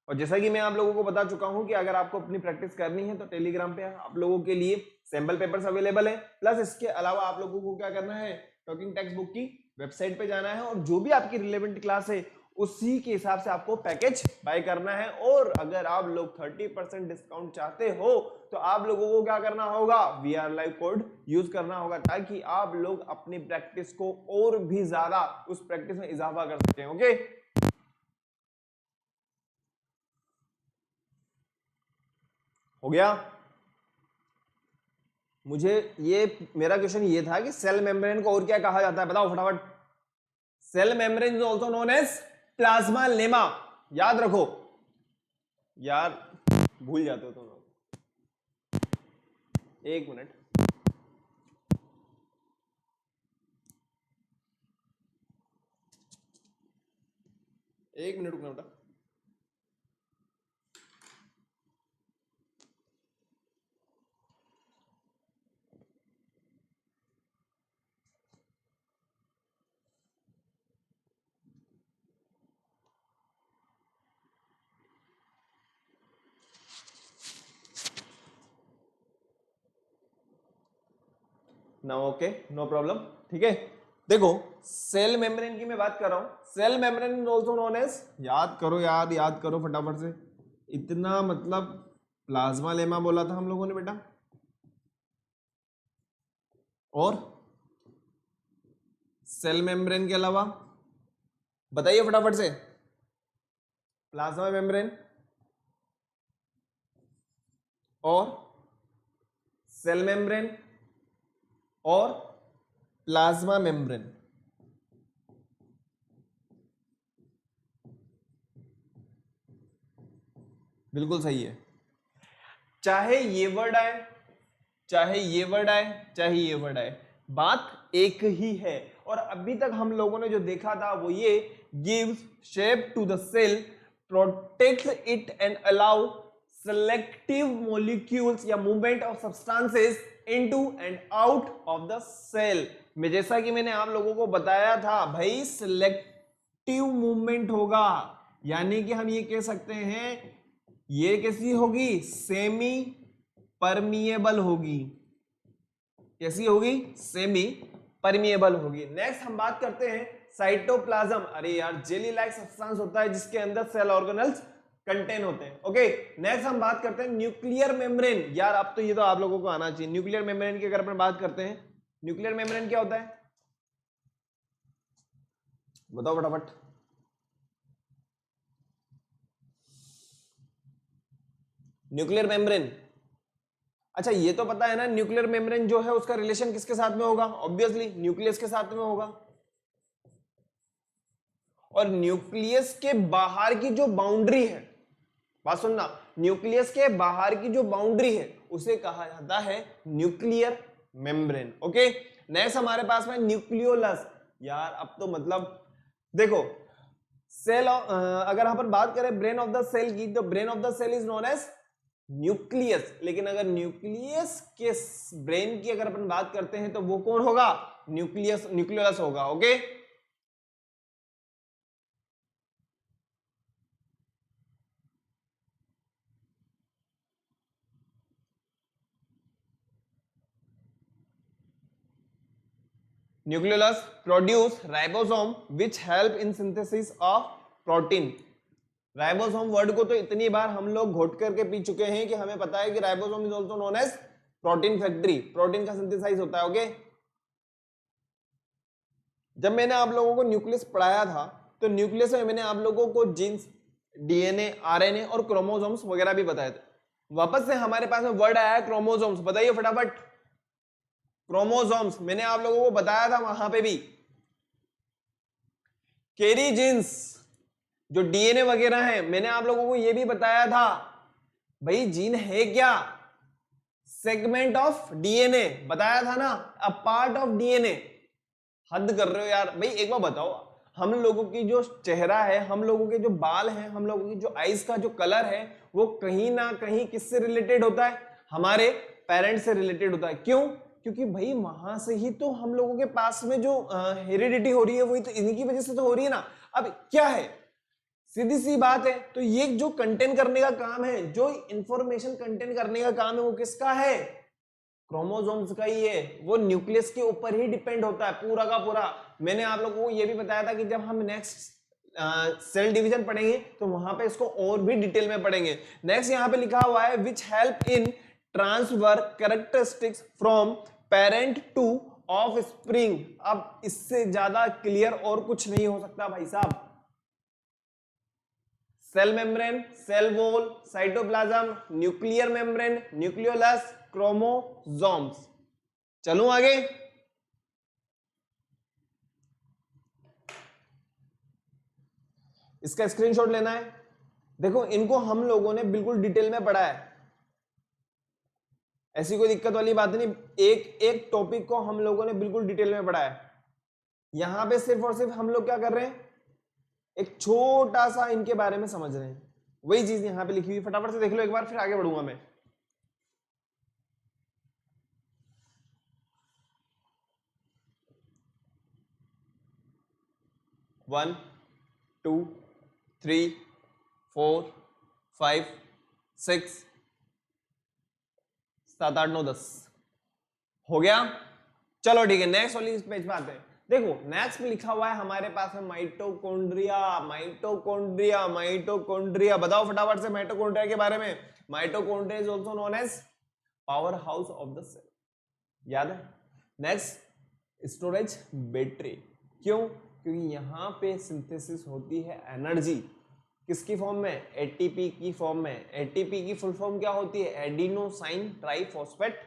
और जैसा कि मैं आप लोगों को बता चुका हूं कि अगर आपको अपनी प्रैक्टिस करनी है तो टेलीग्राम पे आप लोगों के लिए सैंपल पेपर्स अवेलेबल है। प्लस इसके अलावा आप लोगों को क्या करना है, टॉकिंग टेक्स्ट बुक की वेबसाइट पे जाना है और जो भी आपकी रिलेवेंट क्लास है उसी के हिसाब से आपको पैकेज बाय करना है। और अगर आप लोग 30% डिस्काउंट चाहते हो तो आप लोगों को क्या करना होगा, VR लाइव कोड यूज करना होगा, ताकि आप लोग अपनी प्रैक्टिस को और भी ज्यादा उस प्रैक्टिस में इजाफा कर सकें। ओके, हो गया। मुझे ये मेरा क्वेश्चन ये था कि सेल मेम्ब्रेन को और क्या कहा जाता है, बताओ फटाफट। Cell membrane is also known as plasmalemma. याद रखो यार, भूल जाते हो तुम लोग। एक मिनट, एक मिनट रुकना बेटा। ना ओके, नो प्रॉब्लम, ठीक है। देखो सेल मेम्ब्रेन की मैं बात कर रहा हूं, cell membrane is also known as, याद करो यार, याद करो फटाफट से, इतना मतलब प्लाज्मा लेमा बोला था हम लोगों ने बेटा, और सेल मेम्ब्रेन के अलावा बताइए फटाफट से। प्लाज्मा मेम्ब्रेन और सेल मेम्ब्रेन और प्लाज्मा मेम्ब्रेन। बिल्कुल सही है। चाहे ये वर्ड आए, चाहे ये वर्ड आए, चाहे ये वर्ड आए, बात एक ही है। और अभी तक हम लोगों ने जो देखा था वो ये, gives shape to the cell, protects it and allow selective molecules या movement of substances into and out of the cell. में जैसा कि मैंने आप लोगों को बताया था भाई, सिलेक्टिव मूवमेंट होगा, यानी कि हम ये कह सकते हैं ये कैसी होगी, सेमी परमिएबल होगी। कैसी होगी, सेमी परमिएबल होगी। नेक्स्ट हम बात करते हैं साइटोप्लाज्म। अरे यार, जेली लाइक सब्सटेंस होता है जिसके अंदर सेल ऑर्गेनल्स कंटेन होते हैं। ओके, नेक्स्ट हम बात करते हैं न्यूक्लियर मेम्ब्रेन। यार अब तो ये तो आप लोगों को आना चाहिए। न्यूक्लियर मेम्ब्रेन की अगर अपन बात करते हैं, न्यूक्लियर मेम्ब्रेन क्या होता है, बताओ फटाफट। न्यूक्लियर मेम्ब्रेन, अच्छा ये तो पता है ना, न्यूक्लियर मेम्ब्रेन जो है उसका रिलेशन किसके साथ में होगा, ऑब्वियसली न्यूक्लियस के साथ में होगा। और न्यूक्लियस के बाहर की जो बाउंड्री है, बात सुनना, न्यूक्लियस के बाहर की जो बाउंड्री है उसे कहा जाता है न्यूक्लियर मेम्ब्रेन। ओके, नेक्स्ट हमारे पास में न्यूक्लियोलस। यार अब तो मतलब देखो, सेल अगर अपन बात करें ब्रेन ऑफ द सेल की, तो brain of the cell is known as nucleus. लेकिन अगर न्यूक्लियस के ब्रेन की अगर अपन बात करते हैं तो वो कौन होगा, न्यूक्लियस, न्यूक्लियस होगा। Okay, nucleolus produce ribosome which help in synthesis of protein. Ribosome word को तो इतनी बार हम लोग घोट करके पी चुके हैं कि हमें पता है कि ribosome is also known as protein factory, protein का सिंथेसाइज होता है। ओके, जब मैंने आप लोगों को न्यूक्लियस पढ़ाया था तो न्यूक्लियस में मैंने आप लोगों को जीन्स, डीएनए, आरएनए और क्रोमोसोम्स वगैरह भी बताए थे। वापस से हमारे पास में वर्ड आया है क्रोमोसोम्स, बताइए फटाफट। क्रोमोसोम्स मैंने आप लोगों को बताया था वहां पे भी। कैरी जीन्स जो डीएनए वगैरह है, मैंने आप लोगों को यह भी बताया था भाई जीन है क्या, सेगमेंट ऑफ डीएनए बताया था ना, अ पार्ट ऑफ डीएनए। हद कर रहे हो यार भाई, एक बार बताओ, हम लोगों की जो चेहरा है, हम लोगों के जो बाल हैं, हम लोगों की जो आईज का जो कलर है, वो कहीं ना कहीं किससे रिलेटेड होता है, हमारे पेरेंट्स से रिलेटेड होता है। क्यों? क्योंकि भाई वहां से ही तो हम लोगों के पास में जो हेरिडिटी हो रही है वही तो इन्हीं की वजह से तो हो रही है ना। अब क्या है, सीधी सी बात है, तो ये जो कंटेन करने का काम है, जो इंफॉर्मेशन कंटेन करने का काम है, वो किसका है, क्रोमोसोम्स का ही है। वो न्यूक्लियस के ऊपर ही डिपेंड होता है पूरा का पूरा। मैंने आप लोगों को ये भी बताया था कि जब हम नेक्स्ट सेल डिवीजन पढ़ेंगे तो वहां पे इसको और भी डिटेल में पढ़ेंगे। नेक्स्ट यहाँ पे लिखा हुआ है which help in transfer characteristics from parent two of spring. अब इससे ज्यादा क्लियर और कुछ नहीं हो सकता भाई साहब। Cell membrane, cell wall, cytoplasm, nuclear membrane, nucleolus, chromosomes. चलूं आगे। इसका स्क्रीनशॉट लेना है। देखो इनको हम लोगों ने बिल्कुल डिटेल में पढ़ा है, ऐसी कोई दिक्कत वाली बात नहीं। एक एक टॉपिक को हम लोगों ने बिल्कुल डिटेल में पढ़ा है। यहां पे सिर्फ और सिर्फ हम लोग क्या कर रहे हैं, एक छोटा सा इनके बारे में समझ रहे हैं। वही चीज यहां पे लिखी हुई, फटाफट से देख लो एक बार, फिर आगे बढ़ूंगा मैं। 1 2 3 4 5 6 7 8 9 10 हो गया। चलो ठीक है, नेक्स्ट वाली पेज पे आते हैं। देखो नेक्स्ट में लिखा हुआ है हमारे पास है माइटोकॉन्ड्रिया। माइटोकॉन्ड्रिया, माइटोकॉन्ड्रिया बताओ फटाफट से माइटोकॉन्ड्रिया के बारे में। Mitochondria is also known as power house of the cell, याद है। Next storage battery. क्यों? क्योंकि यहां पे सिंथेसिस होती है एनर्जी, किसकी फॉर्म में, एटीपी की फॉर्म में। एटीपी की फुल फॉर्म क्या होती है, एडिनोसाइन ट्राइफॉस्फेट।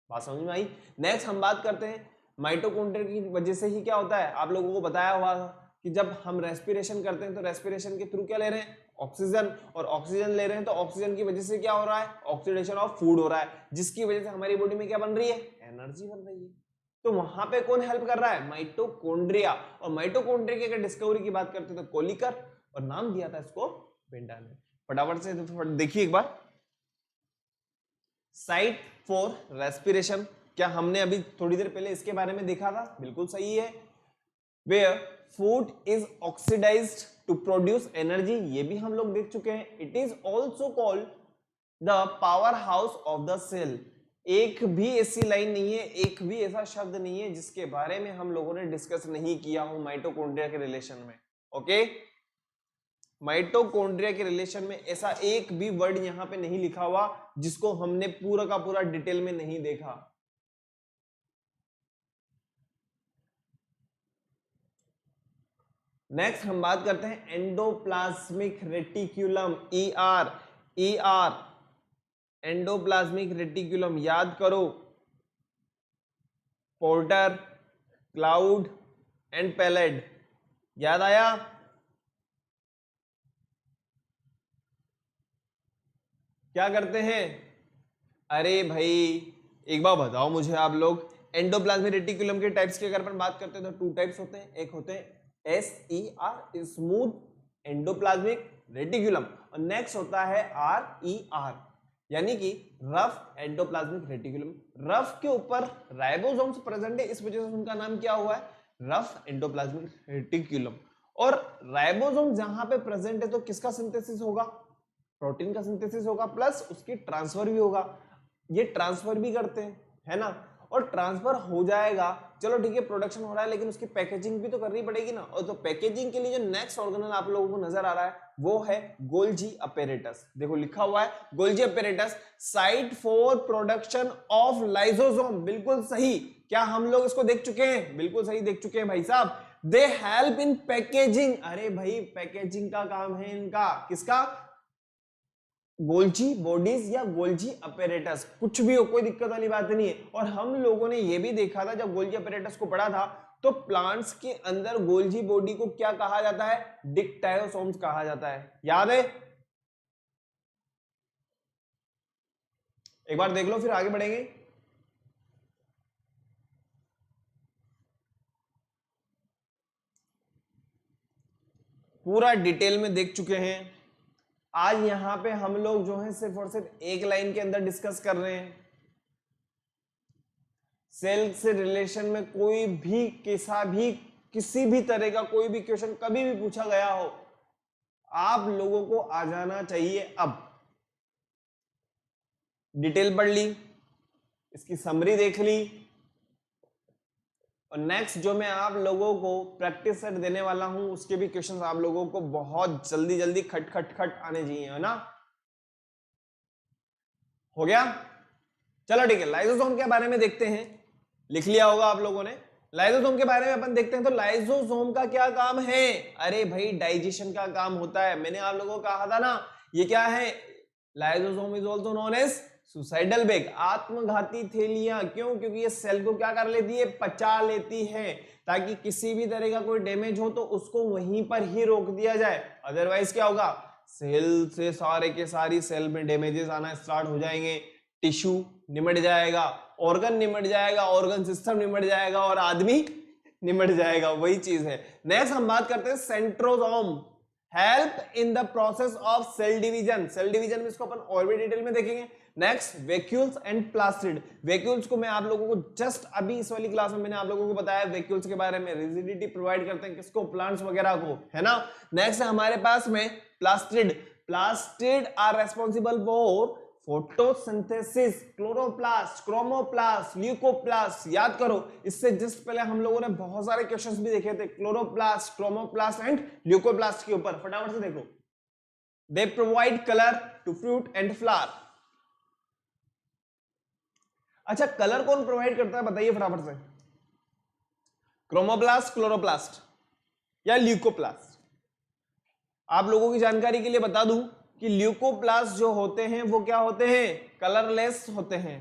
बात समझ में आई। नेक्स्ट हम बात करते हैं माइटोकॉन्ड्रिया की वजह से ही क्या होता है, आप लोगों को बताया हुआ कि जब हम रेस्पिरेशन करते हैं तो रेस्पिरेशन के थ्रू क्या ले रहे हैं, ऑक्सीजन, और ऑक्सीजन ले रहे हैं तो ऑक्सीजन की वजह से क्या हो रहा है, ऑक्सीडेशन ऑफ फूड हो रहा है, जिसकी वजह से हमारी बॉडी में क्या बन रही है, एनर्जी बन रही है। तो वहां पे कौन हेल्प कर रहा है, माइटोकॉन्ड्रिया। और माइटोकॉन्ड्रिया की अगर डिस्कवरी की बात करते हैं तो कोलिकर, और नाम दिया था इसको पेंटा ने। फटाफट से देखिए एक बार, साइट फॉर रेस्पिरेशन, क्या हमने अभी थोड़ी देर पहले इसके बारे में देखा था, बिल्कुल सही है। Where food is oxidized to produce energy, ये भी हम लोग देख चुके हैं। It is also called the power house of the cell. एक भी ऐसी लाइन नहीं है, एक भी ऐसा शब्द नहीं है जिसके बारे में हम लोगों ने डिस्कस नहीं किया हो माइटोकॉन्ड्रिया के रिलेशन में। ओके, माइटोकॉन्ड्रिया के रिलेशन में ऐसा एक भी वर्ड यहां पे नहीं लिखा हुआ जिसको हमने पूरा का पूरा डिटेल में नहीं देखा। नेक्स्ट हम बात करते हैं endoplasmic reticulum, ER. ER endoplasmic reticulum, याद करो, पोर्टर, क्लाउड एंड पैलेड, याद आया। क्या करते हैं, अरे भाई एक बार बताओ मुझे आप लोग, एंडोप्लाज्मिक रेटिक्यूलम के टाइप्स की अगर अपन बात करते हैं तो 2 टाइप्स होते हैं। एक होते हैं SER, स्मूथ एंडोप्लाज्मिक रेटिक्यूलम, और नेक्स्ट होता है RER, यानी कि रफ एंडोप्लाज्मिक रेटिक्यूलम। रफ के ऊपर राइबोसोम्स प्रेजेंट है, इस वजह से उनका नाम क्या हुआ है, रफ एंडोप्लाज्मिक रेटिक्यूलम। और राइबोसोम जहां पे प्रेजेंट है तो किसका सिंथेसिस होगा, प्रोटीन का सिंथेसिस होगा, प्लस उसकी ट्रांसफर भी होगा। ये ट्रांसफर भी करते हैं, है ना। और ट्रांसफर हो जाएगा, चलो ठीक है प्रोडक्शन हो रहा है, लेकिन उसकी पैकेजिंग भी तो करनी पड़ेगी ना। और तो पैकेजिंग के लिए जो नेक्स्ट ऑर्गेनल आप लोगों को नजर आ रहा है वो है गोल्जी अपैरेटस। देखो लिखा हुआ है Golgi apparatus, site for production of lysosome. बिल्कुल सही, क्या हम लोग इसको देख चुके हैं? बिल्कुल सही देख चुके हैं भाई साहब। दे हेल्प इन पैकेजिंग, अरे भाई पैकेजिंग का काम है इनका, किसका? गोल्जी बॉडीज या गोल्जी अपैरेटस, कुछ भी हो, कोई दिक्कत वाली बात नहीं है। और हम लोगों ने यह भी देखा था जब गोल्जी अपैरेटस को पढ़ा था, तो प्लांट्स के अंदर गोल्जी बॉडी को क्या कहा जाता है? डिक्टायोसोम्स कहा जाता है, याद है? एक बार देख लो फिर आगे बढ़ेंगे। पूरा डिटेल में देख चुके हैं। आज यहां पे हम लोग जो है सिर्फ और सिर्फ एक लाइन के अंदर डिस्कस कर रहे हैं। सेल से रिलेशन में कोई भी किसी भी तरह का कोई भी क्वेश्चन कभी भी पूछा गया हो, आप लोगों को आ जाना चाहिए। अब डिटेल पढ़ ली, इसकी समरी देख ली, और नेक्स्ट जो मैं आप लोगों को प्रैक्टिस सेट देने वाला हूं उसके भी क्वेश्चंस आप लोगों को बहुत जल्दी जल्दी खट खट खट आने चाहिए, है ना? हो गया? चलो ठीक है, लाइसोसोम के बारे में देखते हैं। लिख लिया होगा आप लोगों ने। लाइसोसोम के बारे में अपन देखते हैं। तो लाइसोसोम का क्या काम है? अरे भाई डाइजेशन का काम होता है। मैंने आप लोगों को कहा था ना, ये क्या है? Lysosome is also known as suicidal bag, आत्मघाती थैलियां। क्यों? क्योंकि ये सेल को क्या कर लेती है? पचा लेती है, ताकि किसी भी तरह का कोई डैमेज हो तो उसको वहीं पर ही रोक दिया जाए। अदरवाइज क्या होगा? सेल से सारे के सारी सेल में डैमेजेस आना स्टार्ट हो जाएंगे, टिश्यू निमट जाएगा, ऑर्गन निमट जाएगा, ऑर्गन सिस्टम निमट जाएगा, और आदमी निमट जाएगा। वही चीज है। नेक्स्ट हम बात करते हैं centrosome, help in the process of cell division. Cell division में इसको अपन और भी डिटेल में देखेंगे। Next vacuoles and plastid. Vacuoles को मैं आप लोगों को जस्ट अभी इस वाली क्लास में मैंने आप लोगों को बताया वैक्यूल्स के बारे में। रिजिडिटी प्रोवाइड करते हैं किसको? प्लांट्स वगैरह को, है ना? नेक्स्ट हमारे पास में plastid. Plastid are responsible for photosynthesis, chloroplast, chromoplast, leucoplast. याद करो, इससे जस्ट पहले हम लोगों ने बहुत सारे क्वेश्चंस भी देखे थे क्लोरोप्लास्ट, क्रोमोप्लास्ट एंड ल्यूकोप्लास्ट के ऊपर। फटाफट से देखो। They provide colour to fruit and flower. अच्छा, कलर कौन प्रोवाइड करता है बताइए फटाफट से? क्रोमोप्लास्ट, क्लोरोप्लास्ट या ल्यूकोप्लास्ट? आप लोगों की जानकारी के लिए बता दूं कि ल्यूकोप्लास्ट जो होते हैं वो क्या होते हैं? कलरलेस होते हैं।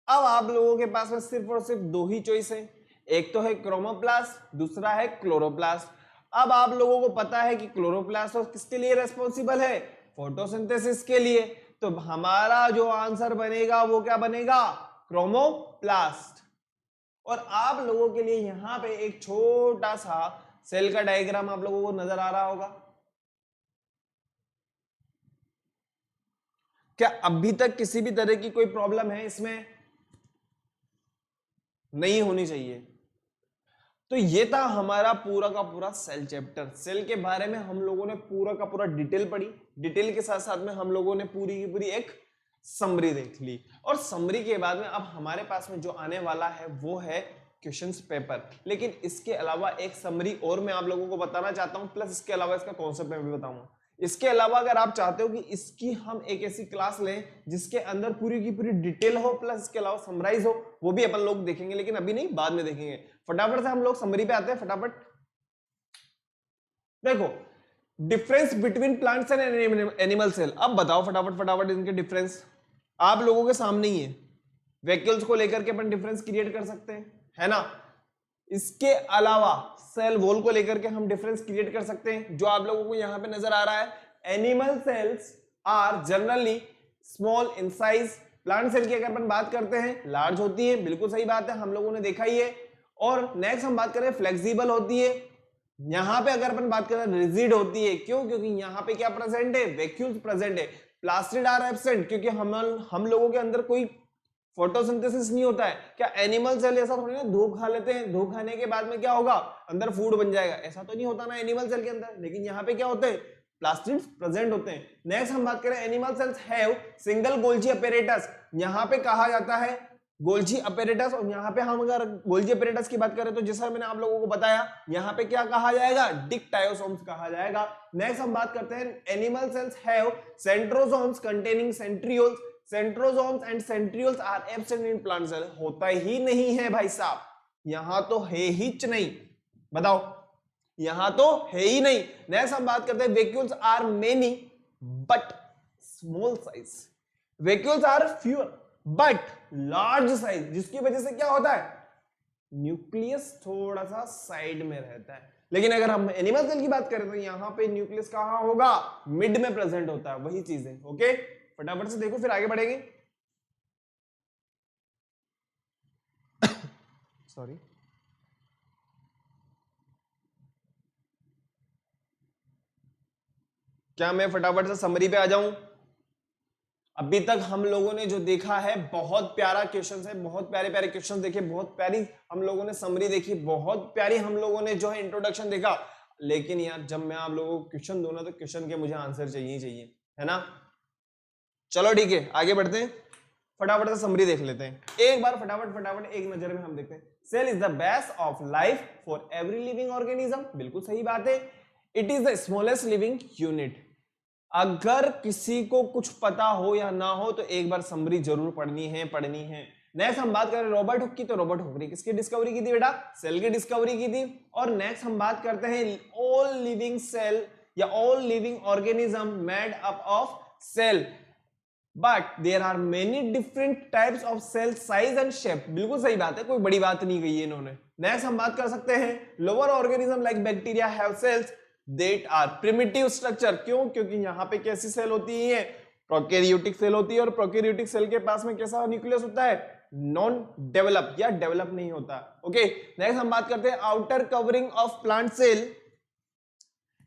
अब आप लोगों के पास में सिर्फ और सिर्फ दो ही चॉइस है, एक तो है क्रोमोप्लास्ट, दूसरा है क्लोरोप्लास्ट। अब आप लोगों को पता है कि क्लोरोप्लास्ट और किसके लिए रेस्पॉन्सिबल है? फोटोसिंथेसिस के लिए। तो हमारा जो आंसर बनेगा वो क्या बनेगा? क्रोमोप्लास्ट। और आप लोगों के लिए यहां पे एक छोटा सा सेल का डायग्राम आप लोगों को नजर आ रहा होगा। क्या अभी तक किसी भी तरह की कोई प्रॉब्लम है इसमें? नहीं होनी चाहिए। तो ये था हमारा पूरा का पूरा सेल चैप्टर। सेल के बारे में हम लोगों ने पूरा का पूरा डिटेल पढ़ी। डिटेल के साथ साथ में हम लोगों ने पूरी की पूरी एक समरी देख ली। और समरी के बाद में अब हमारे पास में जो आने वाला है वो है क्वेश्चंस पेपर। लेकिन इसके अलावा एक समरी और मैं आप लोगों को बताना चाहता हूं, प्लस इसके अलावा इसका कॉन्सेप्ट मैं भी बताऊंगा। इसके अलावा अगर आप चाहते हो कि इसकी हम एक ऐसी क्लास लें जिसके अंदर पूरी की पूरी डिटेल हो, प्लस इसके अलावा समराइज हो, वो भी अपन लोग देखेंगे, लेकिन अभी नहीं, बाद में देखेंगे। फटाफट से हम लोग समरी पे आते हैं। फटाफट देखो, difference between plants and animal cell. अब बताओ फटाफट फटाफट इनके डिफरेंस आप लोगों के सामने ही है। वैक्यूल्स को लेकर के अपन डिफरेंस क्रिएट कर सकते हैं, है ना? इसके अलावा सेल वॉल को लेकर के हम डिफरेंस क्रिएट कर सकते हैं, जो आप लोगों को यहां पे नजर आ रहा है। Animal cells are generally small in size. Plant cell की अगर अपन बात करते हैं लार्ज होती है, बिल्कुल सही बात है, हम लोगों ने देखा ही है। और नेक्स्ट हम बात करें फ्लेक्सिबल होती है। यहां पे अगर अपन बात करें रिजिड होती है। क्यों? क्योंकि यहां पे क्या प्रेजेंट है? वैक्यूल्स प्रेजेंट है। प्लास्टिड आर एब्सेंट, क्योंकि हम लोगों के अंदर कोई फोटोसिंथेसिस नहीं होता है। क्या एनिमल सेल ऐसा थोड़ी ना धूप खा लेते हैं, धूप खाने के बाद में क्या होगा? अंदर फूड बन जाएगा, ऐसा तो नहीं होता ना एनिमल सेल के अंदर। लेकिन यहाँ पे क्या होते हैं? प्लास्टिड्स प्रेजेंट होते हैं। नेक्स्ट हम बात करें animal cells have single Golgi apparatus. यहाँ पे कहा जाता है गोल्जी अपैरेटस, और यहाँ पे हम अगर गोल्जी अपैरेटस की बात करें तो जैसा मैंने आप लोगों को बताया यहाँ पे क्या कहा जाएगा, डिक्टायोसोम्स कहा जाएगा। नेक्स्ट हम बात करते हैं animal cells have centrosomes containing centrioles, centrosomes and centrioles are absent in plant cell, होता ही नहीं है भाई साहब, यहां तो है ही नहीं, बताओ यहां तो है ही नहीं। नेक्स्ट हम बात करते हैं vacuoles are many but small size, vacuoles are fewer but large size, जिसकी वजह से क्या होता है, न्यूक्लियस थोड़ा सा साइड में रहता है। लेकिन अगर हम एनिमल सेल की बात करें तो यहां पे न्यूक्लियस कहां होगा, मिड में प्रेजेंट होता है, वही चीज है। ओके, फटाफट से देखो फिर आगे बढ़ेंगे। सॉरी, क्या मैं फटाफट से समरी पे आ जाऊं? अभी तक हम लोगों ने जो देखा है बहुत प्यारा क्वेश्चन है, बहुत प्यारे प्यारे क्वेश्चन देखे, बहुत प्यारी हम लोगों ने समरी देखी, बहुत प्यारी हम लोगों ने जो है इंट्रोडक्शन देखा। लेकिन यार जब मैं आप लोगों को क्वेश्चन दूं ना तो क्वेश्चन के मुझे आंसर चाहिए चाहिए, है ना। चलो ठीक है, आगे बढ़ते हैं, फटाफट से समरी देख लेते हैं एक बार, फटाफट एक नजर में हम देखते हैं। Cell is the base of life for every living organism, बिल्कुल सही बात है। It is the smallest living unit. अगर किसी को कुछ पता हो या ना हो तो एक बार समरी जरूर पढ़नी है। नेक्स्ट हम बात करें रॉबर्ट हुक की, तो रॉबर्ट हुक ने किसकी डिस्कवरी की थी बेटा, सेल की डिस्कवरी की थी। और नेक्स्ट हम बात करते हैं ऑल लिविंग सेल या all living organism made up of cell, but there are many different types of cell size and shape, बिल्कुल सही बात है, कोई बड़ी बात नहीं कही है इन्होंने। नेक्स्ट हम बात कर सकते हैं lower organism like bacteria have cells that are primitive structure, क्यों, क्योंकि यहाँ पे कैसी सेल होती है, प्रोकैरियोटिक सेल होती है, और प्रोकैरियोटिक सेल के पास में कैसा न्यूक्लियस होता है, नॉन डेवलप या डेवलप नहीं होता। ओके, नेक्स्ट हम बात करते हैं outer covering of plant cell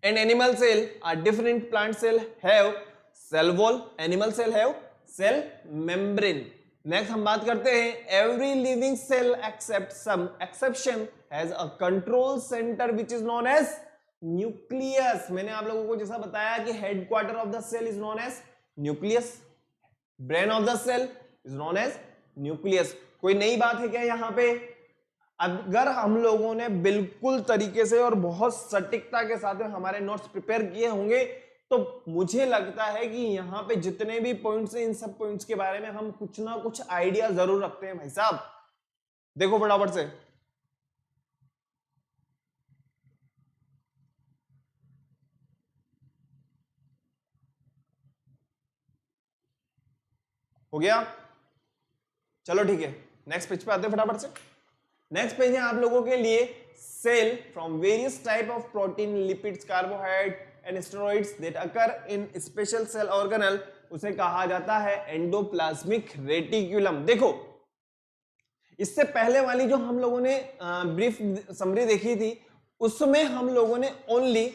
and animal cell are different, plant cell have cell wall, animal cell have cell membrane. Next हम बात करते हैं every living cell except some exception has a control centre which is known as nucleus. मैंने आप लोगों को जैसा बताया कि headquarter of the cell is known as nucleus, brain of the cell is known as nucleus. कोई नई बात है क्या यहाँ पे? अगर हम लोगों ने बिल्कुल तरीके से और बहुत सटीकता के साथ हमारे नोट्स प्रिपेयर किए होंगे तो मुझे लगता है कि यहाँ पे जितने भी पॉइंट्स हैं इन सब पॉइंट्स के बारे में हम कुछ ना कुछ आइडिया जरूर रखते हैं भाई साहब। देखो फटाफट से, हो गया, चलो ठीक है, नेक्स्ट पेज पे आते हैं फटाफट से। नेक्स्ट पेज है आप लोगों के लिए cell from various type of protein, lipids, carbohydrate and steroids that occur in special cell organelle, उसे कहा जाता है एंडोप्लाज्मिक रेटिकुलम। देखो इससे पहले वाली जो हम लोगों ने ब्रीफ समरी देखी थी उसमें हम लोगों ने ओनली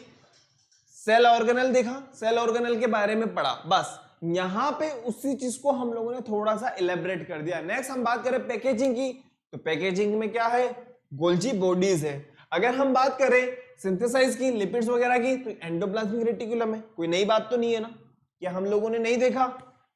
सेल ऑर्गेनल देखा, सेल ऑर्गेनल के बारे में पढ़ा बस। यहां पे उसी चीज को हम लोगों ने थोड़ा सा इलेबरेट कर दिया। नेक्स्ट हम बात करें पैकेजिंग की, तो पैकेजिंग में क्या है, गोल्जी बॉडीज है। अगर हम बात करें सिंथेसाइज की, लिपिड्स वगैरह की, तो एंडोप्लाज्मिक रेटिकुलम है। कोई नई बात तो नहीं है ना, क्या हम लोगों ने नहीं देखा,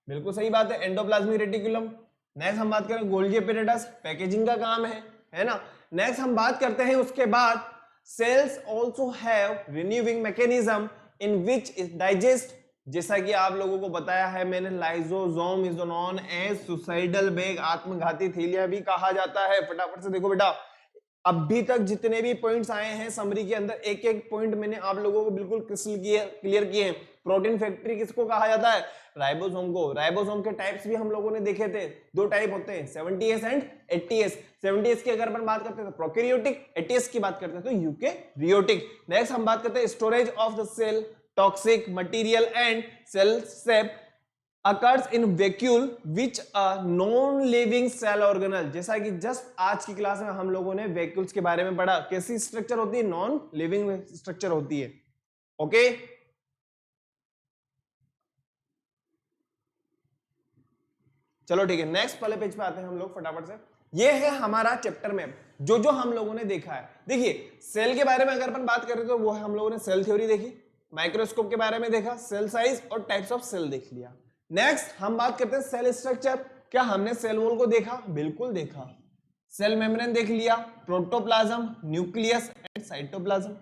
बिल्कुल सही बात है, एंडोप्लाज्मिक रेटिकुलम। नेक्स्ट हम बात करें गोल्जी अपैरेटस, पैकेजिंग का काम है ना। नेक्स्ट हम बात करते हैं उसके बाद cells also have renewing mechanism in which it digest, जैसा कि आप लोगों को बताया है मैंने, lysosome is known as suicidal bag, आत्मघाती थैलियां भी कहा जाता है। फटाफट से देखो बेटा, अभी तक जितने भी पॉइंट्स आए हैं समरी के अंदर, एक एक पॉइंट मैंने आप लोगों को बिल्कुल क्लियर किए हैं। प्रोटीन फैक्ट्री किसको कहा जाता है, राइबोसोम को। राइबोसोम के टाइप्स भी हम लोगों ने देखे थे, दो टाइप होते हैं 70S एंड 80S। 70S की अगर अपन बात करते हैं तो प्रोकैरियोटिक, 80S की बात करते हैं तो यूकेरियोटिक। नेक्स्ट हम बात करते हैं storage of the cell, toxic material and cell sap occurs in vacuole which a non living cell organelle, जैसा कि जस्ट आज की क्लास में हम लोगों ने वैक्यूल्स के बारे में पढ़ा, कैसी स्ट्रक्चर होती है, नॉन लिविंग स्ट्रक्चर होती है। ओके, चलो ठीक है, नेक्स्ट वाले पेज पे आते हैं हम लोग फटाफट से। ये है हमारा चैप्टर में जो जो हम लोगों ने देखा है। देखिए सेल के बारे में अगर अपन बात करें तो वो हम लोगों ने सेल थ्योरी देखी, माइक्रोस्कोप के बारे में देखा, सेल साइज और टाइप्स ऑफ सेल देख लिया। नेक्स्ट हम बात करते हैं सेल स्ट्रक्चर, क्या हमने सेल वॉल को देखा? बिल्कुल देखा। सेल मेम्ब्रेन देख लिया, protoplasm, nucleus and cytoplasm.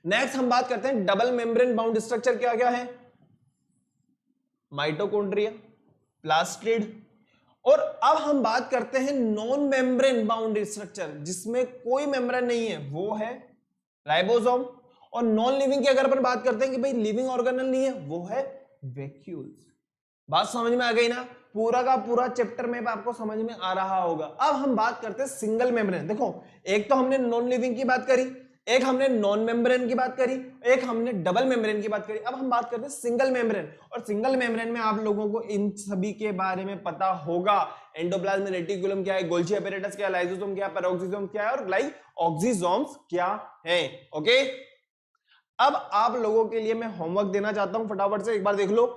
Next हम बात करते हैं डबल मेम्ब्रेन बाउंड स्ट्रक्चर क्या क्या है? माइटोकॉन्ड्रिया, प्लास्टिड, और अब हम बात करते हैं नॉन मेम्ब्रेन बाउंड स्ट्रक्चर जिसमें कोई मेम्ब्रेन नहीं है, वो है राइबोसोम। और नॉन लिविंग की अगर अपन बात करते हैं कि भाई लिविंग ऑर्गेनल नहीं है, वो है वैक्यूल्स। बात समझ में आ गई ना? पूरा का पूरा चैप्टर में आपको समझ में आ रहा होगा। अब हम बात करते हैं सिंगल मेम्ब्रेन। देखो, एक तो हमने नॉन लिविंग की बात करी, एक हमने नॉन मेम्ब्रेन की बात करी, एक हमने डबल मेम्ब्रेन की बात करी। अब हम बात करते हैं सिंगल मेम्ब्रेन, और सिंगल मेम्ब्रेन में आप लोगों को इन सभी के बारे में पता होगा। एंडोप्लाज्म रेटिकुलम क्या है, गोल्गी एपेरेटस क्या है, लाइसोसोम क्या है, पेरोक्सिसोम क्या है और ग्लाइऑक्सिसोम्स क्या है। ओके, अब आप लोगों के लिए मैं होमवर्क देना चाहता हूं, फटाफट से एक बार देख लो।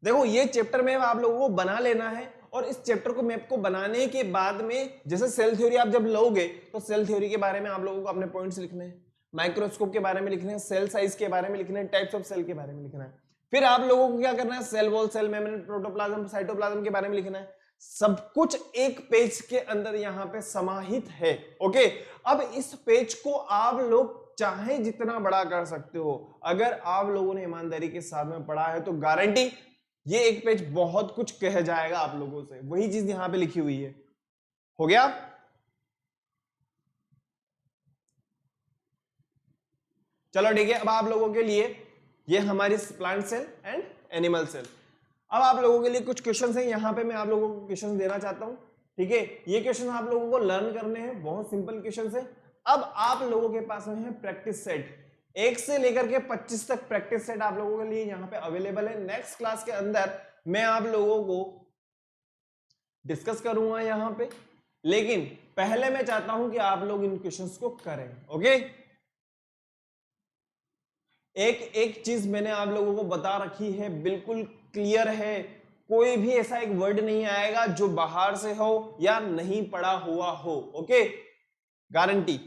देखो, ये चैप्टर में आप लोगों को बना लेना है, और इस चैप्टर को मैप को बनाने के बाद में जैसे सेल थ्योरी आप जब लोगे तो सेल थ्योरी के बारे में आप लोगों को अपने पॉइंट्स लिखने हैं, माइक्रोस्कोप के बारे में लिखने हैं, सेल साइज के बारे में लिखने हैं, टाइप्स ऑफ सेल के बारे में लिखना है। फिर आप लोगों को क्या करना है? Cell wall, cell membrane, protoplasm, cytoplasm के बारे में लिखना है। सब कुछ एक पेज के अंदर यहां पे समाहित है। ओके, अब इस पेज को आप लोग चाहे जितना बड़ा कर सकते हो। अगर आप लोगों ने ईमानदारी के साथ में पढ़ा है तो गारंटी ये एक पेज बहुत कुछ कह जाएगा आप लोगों से। वही चीज यहां पे लिखी हुई है। हो गया? चलो ठीक है। अब आप लोगों के लिए ये हमारी plant cell and animal cell. अब आप लोगों के लिए कुछ क्वेश्चंस हैं, यहां पे मैं आप लोगों को क्वेश्चन देना चाहता हूं। ठीक है, ये क्वेश्चन आप लोगों को लर्न करने हैं, बहुत सिंपल क्वेश्चन है। अब आप लोगों के पास में है प्रैक्टिस सेट, 1 से लेकर के 25 तक प्रैक्टिस सेट आप लोगों के लिए यहां पे अवेलेबल है। नेक्स्ट क्लास के अंदर मैं आप लोगों को डिस्कस करूंगा यहां पे, लेकिन पहले मैं चाहता हूं कि आप लोग इन क्वेश्चंस को करें। ओके, एक एक चीज मैंने आप लोगों को बता रखी है, बिल्कुल क्लियर है। कोई भी ऐसा एक वर्ड नहीं आएगा जो बाहर से हो या नहीं पढ़ा हुआ हो। Okay, guarantee.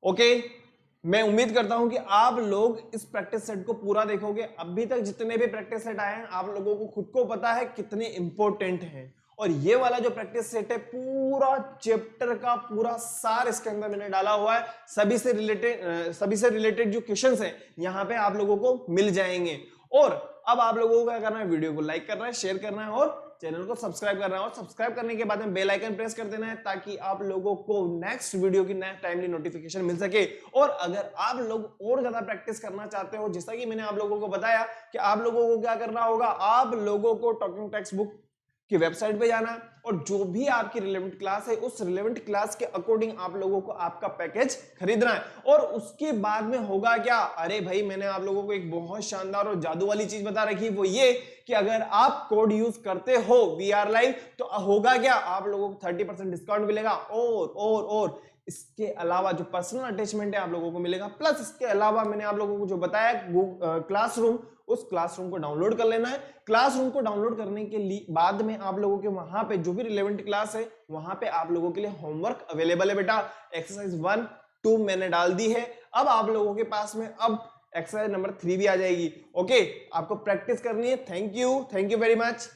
ओके, मैं उम्मीद करता हूं कि आप लोग इस प्रैक्टिस सेट को पूरा देखोगे। अभी तक जितने भी प्रैक्टिस सेट आए हैं आप लोगों को खुद को पता है कितने इंपॉर्टेंट हैं, और ये वाला जो प्रैक्टिस सेट है पूरा चैप्टर का पूरा सार इसके अंदर मैंने डाला हुआ है। सभी से रिलेटेड जो क्वेश्चंस हैं यहां पे आप लोगों को मिल जाएंगे। और अब आप लोगों को क्या करना है? वीडियो को लाइक करना है, शेयर करना है और चैनल को सब्सक्राइब करना है। और सब्सक्राइब करने के बाद में बेल आइकन प्रेस कर देना है ताकि आप लोगों को नेक्स्ट वीडियो की टाइमली नोटिफिकेशन मिल सके। और अगर आप लोग और ज्यादा प्रैक्टिस करना चाहते हो, जैसा कि मैंने आप लोगों को बताया कि आप लोगों को क्या करना होगा, आप लोगों को टॉकिंग टेक्स्ट बुक की वेबसाइट पे जाना और जो भी आपकी रिलेवेंट क्लास है उस रिलेवेंट क्लास के अकॉर्डिंग आप लोगों को आपका पैकेज खरीदना है। और उसके बाद में होगा क्या? अरे भाई, मैंने आप लोगों को एक बहुत शानदार और जादू वाली चीज बता रखी, वो ये कि अगर आप कोड यूज करते हो VR लाइव तो होगा क्या? आप लोगों को 30% डिस्काउंट मिलेगा। और इसके अलावा जो पर्सनल अटैचमेंट है आप लोगों को मिलेगा। प्लस इसके अलावा मैंने आप लोगों को जो बताया क्लासरूम, उस क्लासरूम को डाउनलोड कर लेना है। क्लासरूम को डाउनलोड करने के लिए बाद में आप लोगों के वहां पे जो भी रिलेवेंट क्लास है वहां पे आप लोगों के लिए होमवर्क अवेलेबल है। बेटा, एक्सरसाइज 1, 2 मैंने डाल दी है। अब आप लोगों के पास में अब एक्सरसाइज नंबर 3 भी आ जाएगी। ओके, आपको प्रैक्टिस करनी है। Thank you very much.